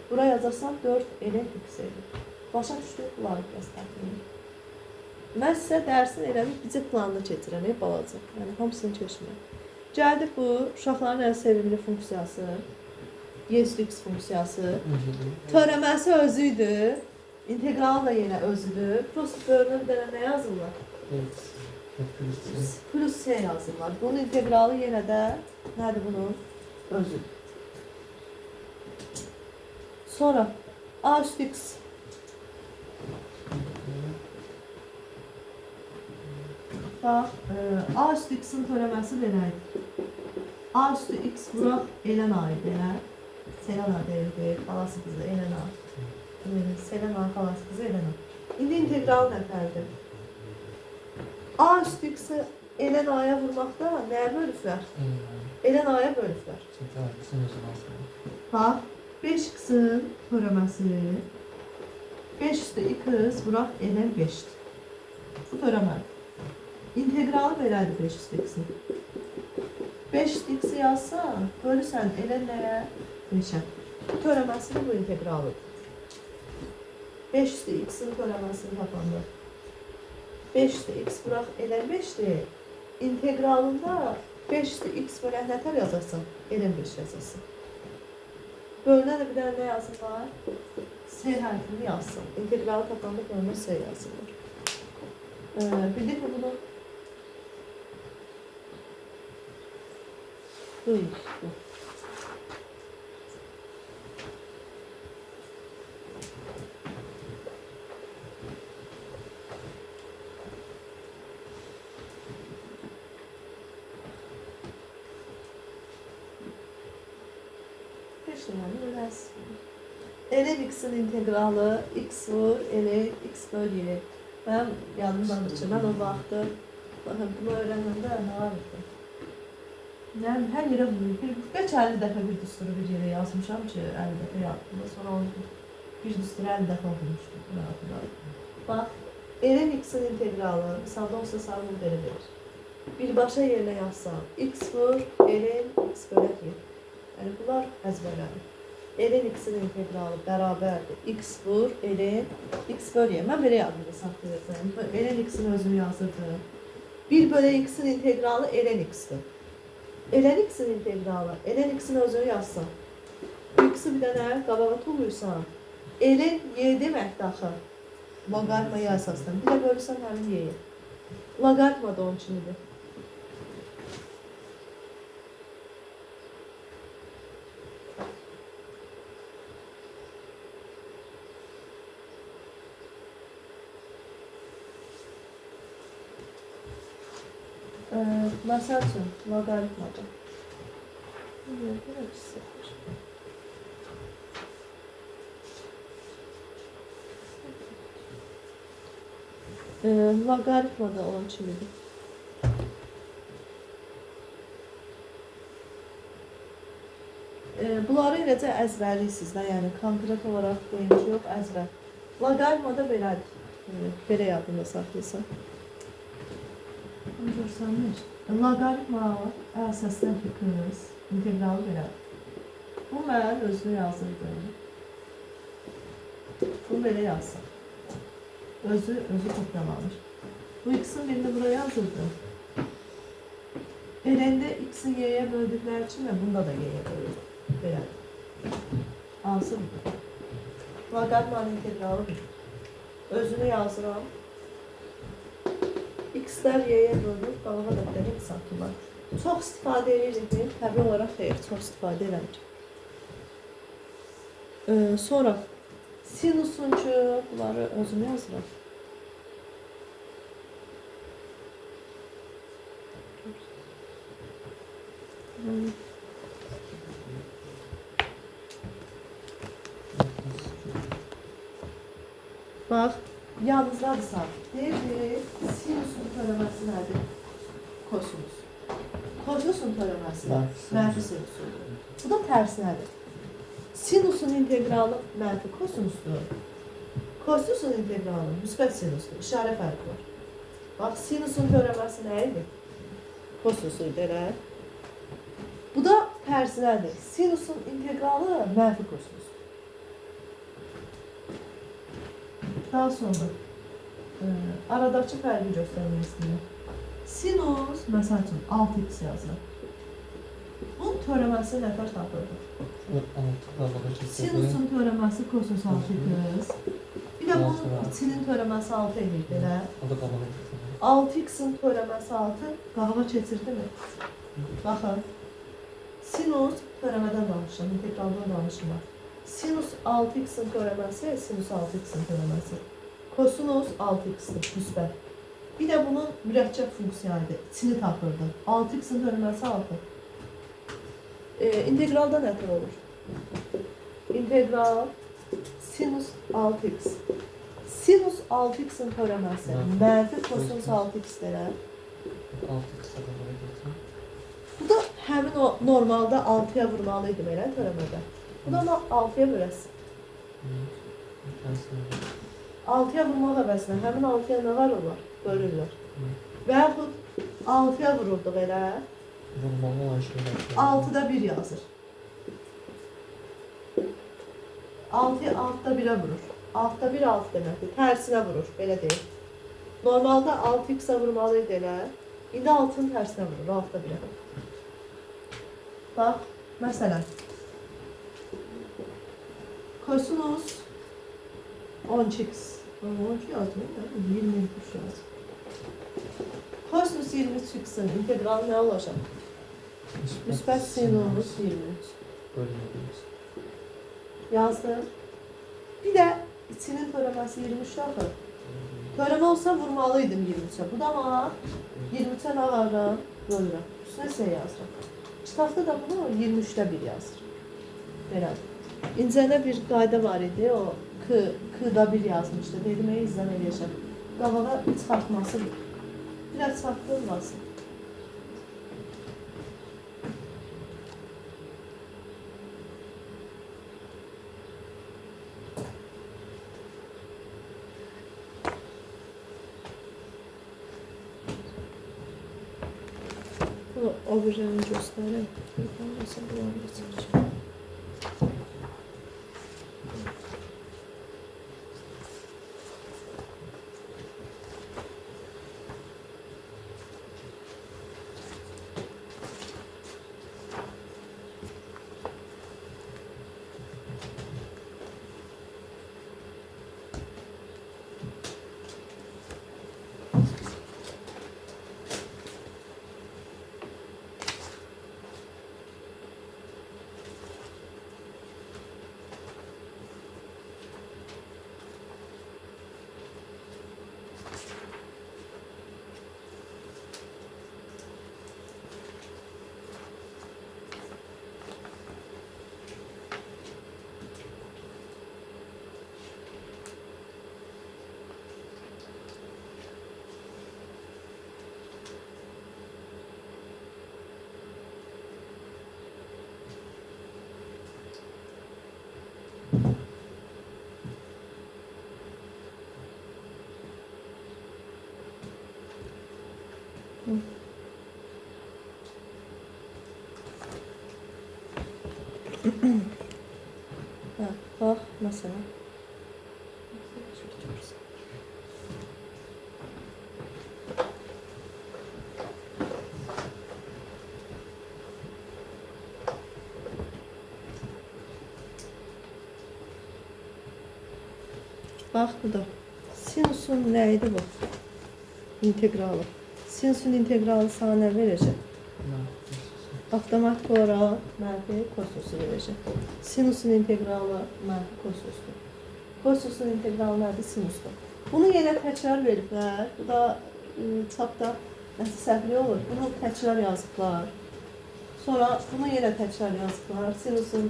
Bura yazarsan 4 ln x edir. Başa düşdük, bunları göstərdiyim. Mən sizə dərsin elədik, bizə planını keçirəm, balaca. Yəni, hamısını keçməyəm. Gəldik bu, uşaqların ən sevimli funksiyası, y üstü x funksiyası. Törəməsi özüydü. İntegralı da yenə özüdür. Prosta bölünür bir dənə nə yazırlar? Plus S yazırlar. Bunun integralı yenə də nədir bunun? Özüdür. Sonra A üstü x. Bax, A üstü x'in törəməsi belədir. A üstü x vuraq ln a'yı belə. Selena deyildi, xalası qızı ln a. Selena xalası qızı ln a. İndi integral nətərdir? A üstü x'i ln a'ya vurmaqda nəyə bölüblər? Ln a'ya bölüblər. Bax, 5x'in törəməsi 5 üstü x vuraq ln 5'dir. Bu törəmədir. İntegralı belədir 5 üstü x'in. 5 üstü x'i yazsan, bölürsən ln nəyə? 5'ə. Bu törəməsini bu integralıdır. 5 üstü x'in törəməsini tapanda. 5 üstü x vuraq ln 5'dir. İntegralında 5 üstü x bölək nətər yazarsan? ln 5 yazarsan. Bölünə də bir dənə nə yazırlar? S hərfini yazsın. İntegralı tapanda bölünə S yazırlar. Bildik mi bunu? Bu. Ln x'in integralı x vur ln x böl y. Mənim yadımdan çıxır. Mən o vaxtı bunu öyrənəndə nə vardı? Yəni hər yerə beç 50 dəfə bir düsturu bir yerə yazmışam ki, 50 dəfə yazdım. Sonra onu bir düsturu 50 dəfə okumuşdum. Bax, ln x'in integralı misalda olsa sarı belə verir. Birbaşa yerinə yazsam x vur ln x bölək y. Yəni bunlar əzbərlədir. Ln x'in integralı bərabərdir. X vur ln x böl y. Mən belə yazdım saxlayırdım. Ln x'in özünü yazırdım. 1 bölü x'in integralı ln x'dir. Ln x'in integralı ln x'in özünü yazsam. Bu x'i bir dənə qabağa tuluysan. Ln y deməkdir axı. Loqaritmaya əsaslan. Bir də bölürsən həmin y'yi. Loqaritma da onun içindir. Məsəl üçün, loqaritmada. Loqaritmada olan kimidir. Bunları eləcə əzbərliksiniz də, yəni konkret olaraq deyinci yox, əzbər. Loqaritmada belədir. Belə yadında saxlayırsan. Onu görsənmir. Loqaritma əsasdan ki qız, integralı belədir. Bu mən özünü yazırdım. Bunu belə yazsam. Özü kopyalanır. Bu ikisinin birini buraya yazırdım. Elində x'i y'ye böldükləri üçün və bunda da y'ye bölür. Belədir. Hansı budur? Loqaritmanın integralıdır. Özünü yazıram. X'lər y'ye bölür, qalığa da bir x atırlar. Çox istifadə edirik mi? Təbii olaraq xeyr, çox istifadə eləmir. Sonra sinusun ki, bunları özüm yazıram. Bax, yalnızlarsa deyir, sinusun törəməsi nədir? Kosinus. Kosinusun törəməsi mənfi sinusundur. Bu da tərsinədir. Sinusun integralı mənfi kosinusdur. Kosinusun integralı müsbət sinusdur. İşarə fərqi var. Bax, sinusun törəməsi nə idi? Kosinusu idi, elə. Bu da tərsinədir. Sinusun integralı mənfi kosinusdur. Daha sonra aradakı fərqi göstərmək istəyirəm. Sinus, məsəl üçün 6x yazır. Bunun törəməsi nəfər tapırdı? Sinusun törəməsi kosinus 6x. Bir də bunun içinin törəməsi 6 edirdi, elə? 6x'in törəməsi 6 qabağa keçirdi mi? Baxın. Sinus törəmədən danışın, integraldan danışın. Sinus 6x'in törəməsi, sinus 6x'in törəməsi. Kosinus 6x'dir, müsbət. Bir də bunun mürəkkəb funksiyaydı, içini tapırdı. 6x'in törəməsi 6. İntegralda nə tər olur? İntegral sinus 6x. Sinus 6x'in törəməsi mənfi kosinus 6x'dir. Bu da həmin o normalda 6'ya vurmalıydı belə törəmədə. Bu da 6'ya böləsin. 6'ya vurmaq əvəzinə həmin 6'ya nə var olar? Bölürlər. Və yaxud 6'ya vururduq elə. 6'da 1 yazır. 6'ya 6'da 1'ə vurur. 6'da 1 6 deməkdir. Tərsinə vurur, belə deyil. Normalda 6x'ə vurmalıydı elə. İndi 6'nın tərsinə vurur, 6'da 1'ə. Bax, məsələn. Kosinus 10x. 12 yazmıyor da 23 yazmıyor. Kosinus 23x'in integralı ne olacak? Müsbət sinus 23. Yazdım. Bir de içinin törəməsi 23 axı. Törəmə olsa vurmalıydım 23'e. Bu da ama 23'e nə varım? Bölürəm. Üstünə S yazırım. Kitabda da bunu 23'də 1 yazır. Belə. İncədə bir qayda var idi, o K-da 1 yazmışdı. Dedim, izləm eləyəcəm. Qabağa çıxartması biraz çıxartılmasın. Bunu obrajını göstərəm. Nasıl bulandı çıxacaq. Hə, bax, məsələn. Bax, bu da. Sinusun nəydi bu? İntegralı. Sinusun integralı sana nə verəcək? Avtomatik olaraq mənfi kosusu verəcək. Sinusun integralı mənfi kosusdur. Kosusun integralı nədir? Sinusdur. Bunu yenə təkrar veriblər. Bu da çapda nəsə səhvli olur. Bunu təkrar yazıblar. Sonra bunu yenə təkrar yazıblar. Sinusun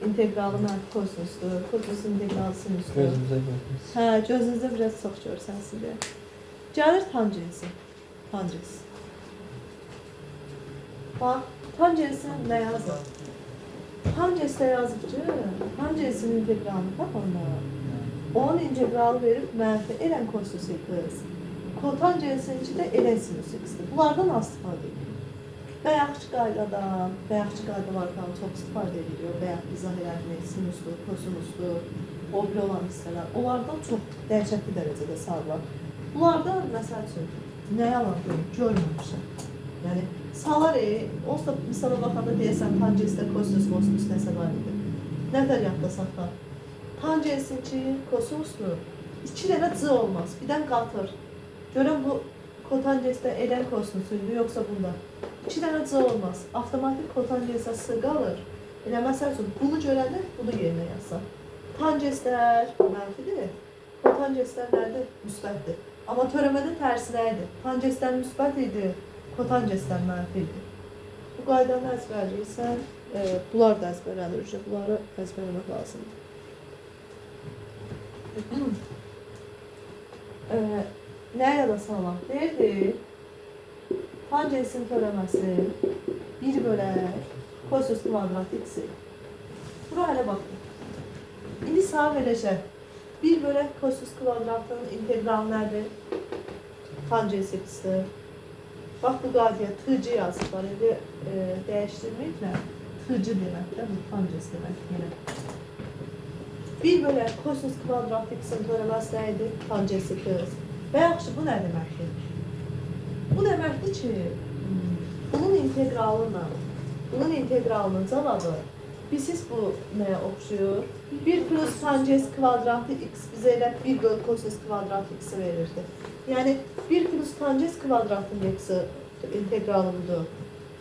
integralı mənfi kosinusdur. Kosinusun integralı sinusdur. Gözümüzə görürüz. Hə, gözünüzdə biraz çox görsənsin deyə. Gəlir tangensi. Tangens. Bax, tangensin nə yazır? Tangesdə yazıb ki, tangensin integralını tapanda onun integralı verib mənfi elən kosinus x. Kotangensinki də elən sinus x-dir. Bunlardan az istifadə edilir. Bayaqçı qaydadan, bayaqçı qaydalardan çox istifadə edilir. Bayaq izah elədik, sinusdur, kosinusdur, o biri olan hissələr. Onlardan çox dəhşətli dərəcədə sayılır. Bunlardan məsəl üçün nə yalan görməmişəm. Yəni, salar onsuz da misala baxanda deyəsən, tangesdə kosinus, kosinus nəsə var idi. Nəzər yadda saxlar. Tangensinki kosinusdur. 2 dənə c olmaz, birdən qatır. Görən bu kotangesdə elən kosinusuydu, yoxsa bunda. 2 dənə c olmaz. Avtomatik kotangensə s qalır. Elə məsəl üçün, bunu görəndə bunu yerinə yazsaq. Tangeslər mənfidir. Kotangeslər nədir? Müsbətdir. Amma törəmədə tərsinə idi. Tangeslər müsbət idi, kotangeslər mənfi idi. Bu qaydanı əzbərləyirsən, bunlar da əzbərlənir. Bunları əzbərləmək lazımdır. Nəyə da salam? Deyirdi, tangensin törəməsi 1 bölək kosinus kvadrat x-i. Bura hələ baxın. İndi sağa verəcək. 1 bölək kosinus kvadratının integralı nədir? Tangens x-dir. Bax, bu qaydaya tığcı yazıblar. İndi dəyişdirməklə tığcı deməkdə, bu tangens demək yenə. 1 bölək kosinus kvadrat x-in törəməsi nə idi? Tangens x. Və yaxşı, bu nə deməkdir? Bu deməkdir ki, bunun integralının cavabı bilsiz bu nəyə oxşuyur? 1 plus tangens kvadratı x bizə elə 1 bölü kosinus kvadratı x verirdi. Yəni, 1 plus tangens kvadratının x integralı budur.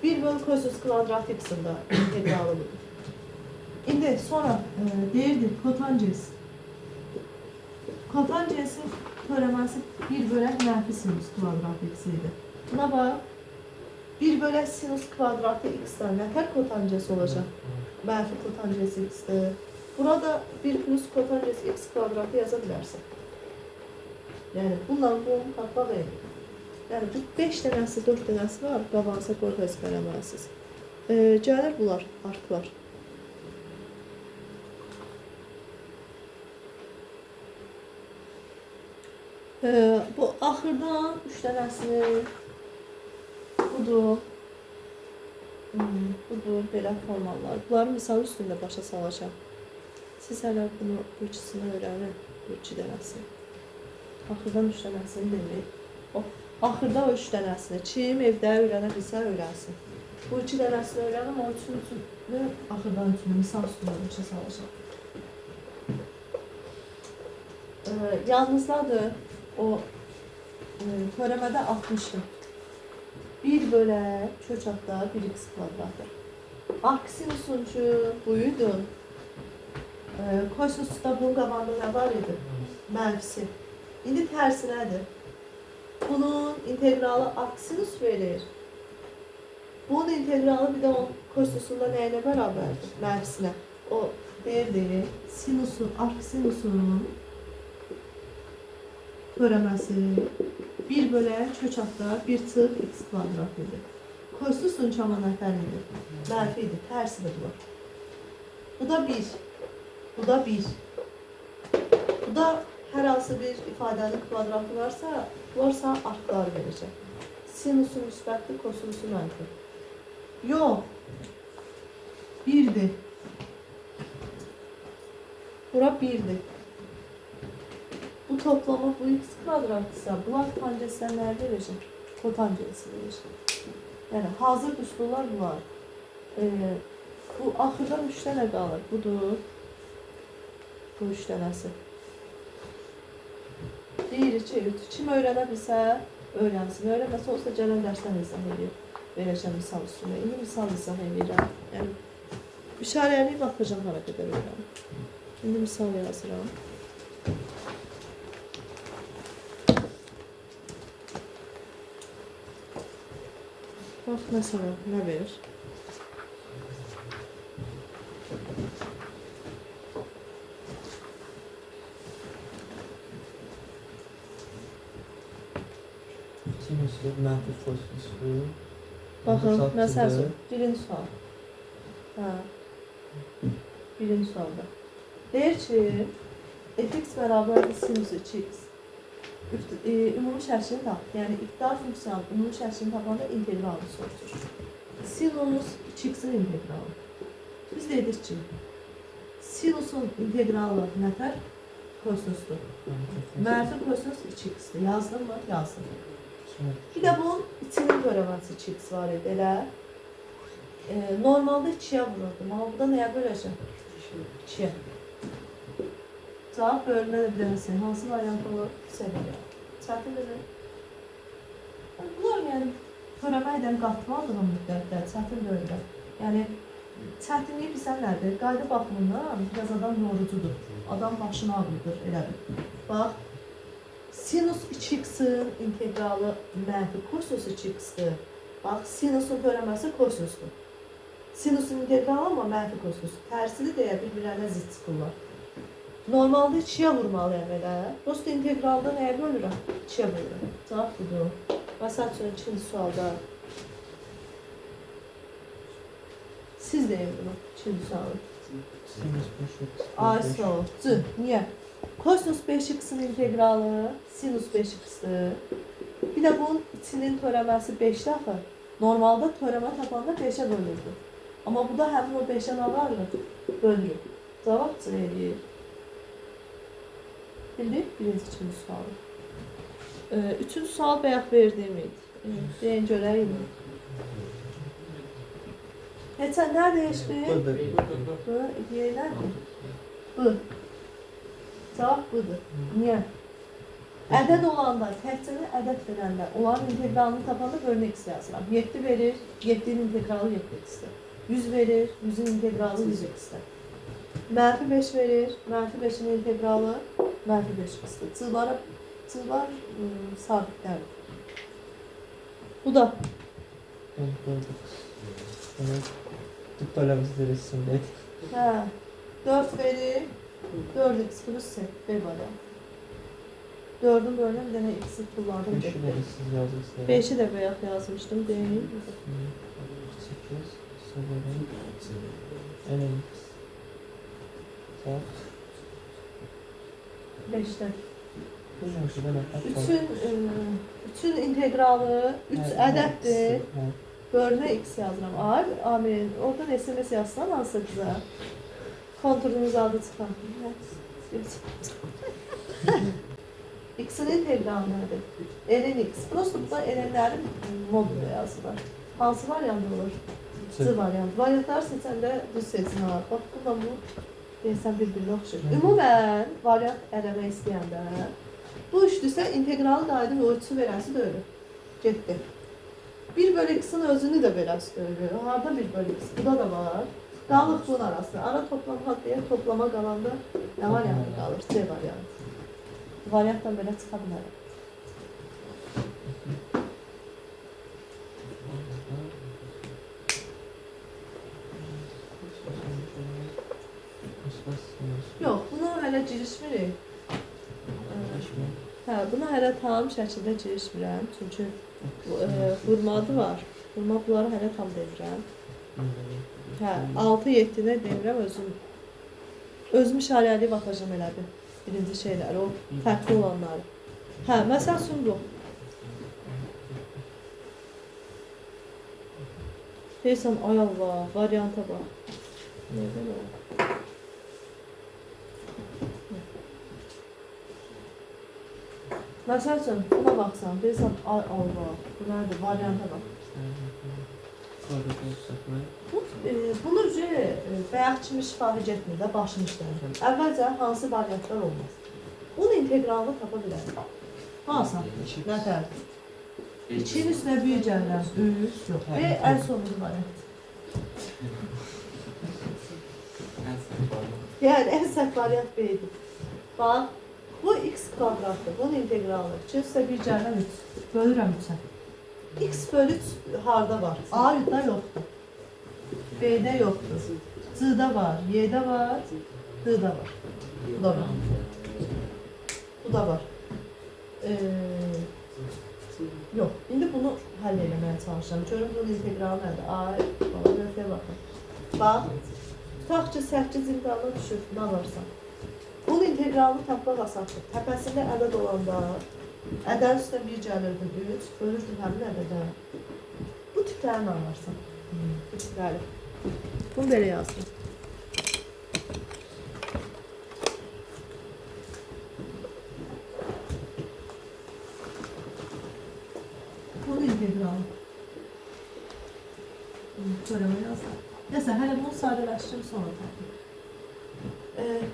1 bölü kosinus kvadratı x-in da integralı budur. İndi sonra deyirdik kotangens. Kotangensin törəməsi 1 bölək mənfi sinus kvadratı x idi. Buna bax, 1 bölək sinus kvadratı x-dən nətər kotangens olacaq? Mənfi kotangens x-dir. Burada 1 plus kotangens x kvadratı yaza bilərsən. Yəni, bundan bunu tapmaq eyni. Yəni, bu 5 dənəsi, 4 dənəsi var, qabanıza qoyub əzbərləməlisiz. Gəlir bunlar, arklar. Bu axırdan 3 dənəsini budur, belə formallar. Bunları misal üstündə başa salacaq. Siz hələ bunu bu ikisini öyrənin, bu 2 dənəsini. Axırdan 3 dənəsini deməyib. Axırda o 3 dənəsini kim evdə öyrənə bilsə öyrənsin. Bu 2 dənəsini öyrənim, o üçünü axırdan üçünü misal üstündə başa salacaq. Yalnızdadır. O törəmədə 60-dır. 1 bölək köçatda 1x kvadratdır. Arksinusun ki, buydu. Kosinusda bunun qabağında nə var idi? Mənfisi. İndi tərsi nədir? Bunun integralı arksinusu verir. Bunun integralı bir də o kosinusunda nəyinə bərabərdir? Mənfisinə. O deyirdi, sinusun, arksinusun törəməsi 1 bölək köçatda 1 çıx x kvadrat idi. Kosinüsün çama nətər idi? Mənfi idi, tərsidir bunlar. Bu da 1. Bu da 1. Bu da hər hansı bir ifadənin kvadratı varsa arklar verəcək. Sinusu müsbətdir, kosinüsü mənfi. Yox. 1'dir. 1'dir. Bu toplama bu x kvadratdırsa, bunlar tangensindən nə verəcək? Kotangensi verəcək. Yəni, hazır üsullar bunlar. Bu axırdan 3 dənə qalır. Budur. Bu 3 dənəsi. Deyirik ki, kim öyrənə bilsə, öyrənsin. Öyrənməsə olsa gələn dərsdən izah edir. Verəcəm misal üstündə. İndi misal izah edirəm. Yəni, işarəli baxacam hara qədər öyrənəm. İndi misal yazıram. Bax, məsələn, nə verir? Sinüsü, mənfi kosinüsü. Baxın, məsələn, birinci sual. Hə. Birinci sualda. Deyir ki, fx bərabərdir sinüs 2x. Ümumi şərtini tap. Yəni, iqtidar funksiyanın ümumi şərtini tapanda integralını soruşur. Sinus 2x-in integralı. Biz dedik ki, sinusun integralı nətər? Kosinusdur. Mənfi kosinus 2x-dir. Yazdım mı? Yazdım. Bir də bunun içinin törəməsi 2x var idi, elə. Normalda 2-yə vururdum, amma burada nəyə böləcəm? 2-yə. Cavab bölünə də biləməsin. Hansı variant olur? Seviyorum. Çətindir. Bunlar yəni törəmə edən qatmadığım müddətdə çətin deyil. Yəni çətinliyi bilsən nədir? Qayda baxımından biraz adam yorucudur. Adam başını ağrıdır, elədir. Bax, sinus 2x-in integralı mənfi kosinus 2x-dir. Bax, sinusun törəməsi kosinusdur. Sinusun integralı amma mənfi kosinus. Tərsini deyə bir-birlərinə zid çıxırlar. Normalda 2-yə vurmalıyam elə. Prosta integralda nəyə bölürəm? 2-yə bölürəm. Cavab budur. Məsəl üçün, ikinci sualda. Siz deyin bunu, ikinci sualı. Sinüs 5x. Ay, sağ ol. C. Niyə? Kosinus 5x-in integralı sinus 5x-dir. Bir də bunun içinin törəməsi 5-dir axı. Normalda törəmə tapanda 5-ə bölürdü. Amma bu da həmin o 5-ə nə vardır? Bölünür. Cavab C eləyir. Bildik, birinci, ikinci sualı. Üçüncü sual bayaq verdiğim idi. Deyin görəyim. Keçən nə dəyişdi? Bu, nədir? Bu. Cavab budur. Niyə? Ədəd olanda, təhcəni ədəd verəndə, onların integralını tapanda bölünə x yazıram. 7 verir, 7-nin integralı 7x-dir. 100 verir, 100-ün integralı 100x-dir. Mənfi 5 verir, mənfi 5-in integralı mənfi 5x-dir. Çıllar sabitlərdir. Bu da. Tuttalarımızı resimde. Hə, 4 verir, 4x plus s, B variant. 4'ün bölünə bir dənə x-i kullandım. 5'i de siz yazmışsınız. 5'i də bayaq yazmışdım, deyil. 8, 7, nx. Sağ. 5'də. Hocam şurada ne? 3'ün integralı 3 ədəddir. Bölünə x yazıram. Ay, amin. Oradan SMS yazsan hansı qıza? Konturunuz adı çıxan. X'in integralı nədir? Ln x. Prosto burada lnlərin modulu yazılır. Hansı variant olur? C variant. Variantlar seçəndə bu seçin var. Bax, bununla bu deyəsən bir-birinə oxşur. Ümumən, variant ələmə istəyəndə bu üçdürsə, integralı qaydı və o üçü verəsi də ölür. Getdi. 1 bölü x'in özünü də verəsi də ölür. Harada 1 bölü x? Bu da var. Qalıq bunun arasında. Ara toplama deyə toplama qalanda nə variantı qalır? C variantı. Variantdan belə çıxa bilərəm. Yox, buna hələ girişmirik. Hə, buna hələ tam şəkildə girişmirəm. Çünki vurmadı var. Vurma bunları hələ tam demirəm. Hə, 6-7-nə demirəm özüm işarəli baxacam elədir. Birinci şeylər, o fərqli olanları. Hə, məsəl üçün bu. Deyirsən, ay Allah, varianta bax. Nədən o? Məsəl üçün, buna baxsan, deyirsən, ay Allah, bu nədir, varianta bax. Bunu bayaq kimi şifahi getmir də, başını işlənir. Əvvəlcə hansı variantlar olmaz? Bunun integralını tapa bilərik. Hansı? Nə tərdir? 2-nin üstünə 1 gəlirəm, 3, yox. Və ən sonuncu variant. Yəni, ən səhv variant B-dir. Bax, bu x kvadratdır, bunun integralı. 2 üstə 1 gəlirəm, 3. Bölürəm 3-ə. X bölü 3 harda var? A-da yoxdur. B-də yoxdur. C-də var, Y-də var, D-də var. Bu da var. Bu da var. Yox, indi bunu həll eləməyə çalışıram. Görün bunun integralı nədir? Ay, bana nöfəyə baxın. Bax, tutaq ki, 8 imkanına düşür, nə varsa. Bunun integralını tapmaq asandır. Təpəsində ədəd olanda, ədəd üstə 1 gəlirdi, 3, bölürdün həmin ədədə. Bu tiplərini anlarsan. Bu tipləri. Bunu belə yazdım. Bunun integralı. Törəmə yazdım. Nəsə, hələ bunu sadələşdirim sonra tapdım.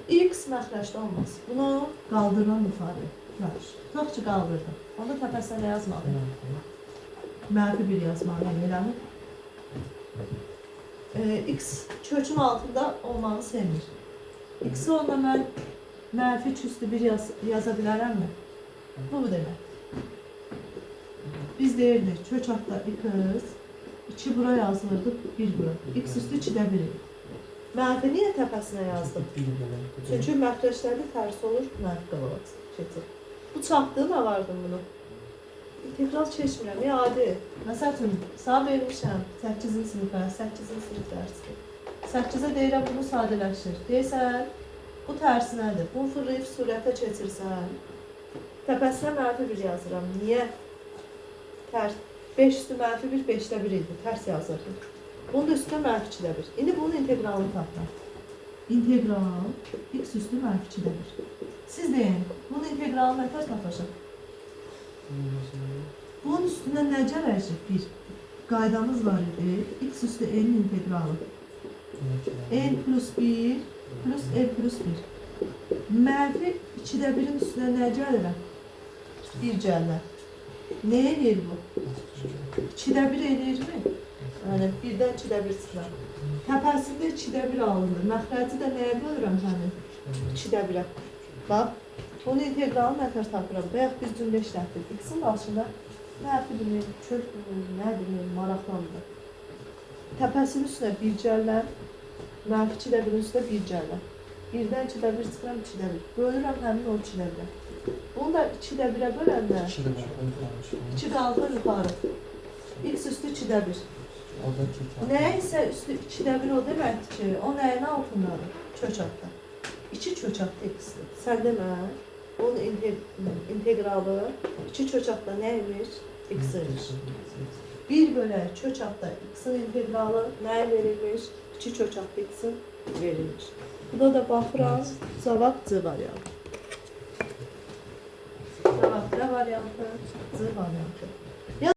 X məxrəcdə olmaz. Bunu qaldırılan ifadə. Tutaq ki, qaldırdım. Onda təpəsinə nə yazmalıyım? Mənfi 1 yazmalıyım, eləmi? X kökün altında olmağı sevmir. X-i onda mən mənfi 2 üstü 1 yaza bilərəmmi? Bu demək. Biz deyirdik, kök altda x, 2 bura yazılırdı, 1 bura. X üstü 2-də 1 idi. Mənfi niyə təpəsinə yazdım? Çünki məxrəclərdə tərs olur, mənfi qalacaq. Bu çapdığı nə vardı bunu? İntegral keçmirəm, adi. Məsəl üçün, sağ vermişəm 8-ci sinifə, 8-ci sinif dərsi. 8-ə deyirəm, bunu sadələşir. Deyirsən, bu tərsi nədir? Bunu fırlayıb surətə keçirsən. Təpəsinə mənfi 1 yazıram. Niyə? Tərs. 5 üstü mənfi 1, 5-də 1 idi. Tərs yazırdım. Bunun da üstündə mənfi 2-də 1. İndi bunun integralını tapdım. İntegral x üstü mənfi 2-də 1. Siz deyin, bunun integralını nə tər tapacaq? Bunun üstündə nə gələcək? Bir qaydamız var idi. X üstü n'in integralı. N plus 1 plus n plus 1. Mənfi 2-də 1'in üstünə nə gəlirəm? 1 gəlirəm. Ne eləyir bu? 2-də 1 eləyirmi? Yəni 1-dən 2-də 1 çıxır. Təpəsində 2-də 1 alınır. Məxrəci də nəyə bölürəm həmin? 2-də 1'ə. Bax, bunun integralını nə tər tapıram? Bayaq biz cümlə işlətdik. X-in başında mənfi bilmir, kök bilmir, nə bilmir, maraqlandır. Təpəsinin üstünə 1 gəlirəm. Mənfi 2-də 1'in üstünə 1 gəlirəm. 1-dən 2-də 1 çıxıram, 2-də 1. Bölürəm həmin o 2-də 1'ə. Bunu da 2-də 1'ə böləndə 2 qalxır yuxarı. X üstü 2-də 1. Nə isə üstü 2-də 1 o deməkdir ki, o nəyin altındadır? Kök altda. 2 kök altda x-dir. Sən demə, onun integralı 2 kök altda nə imiş? X-imiş. 1 bölə kök altda x-in integralı nəyə verilmiş? 2 kök altda x-in verilmiş. Burada da baxıram, cavab C variantı. Cavab C variantı, C variantı.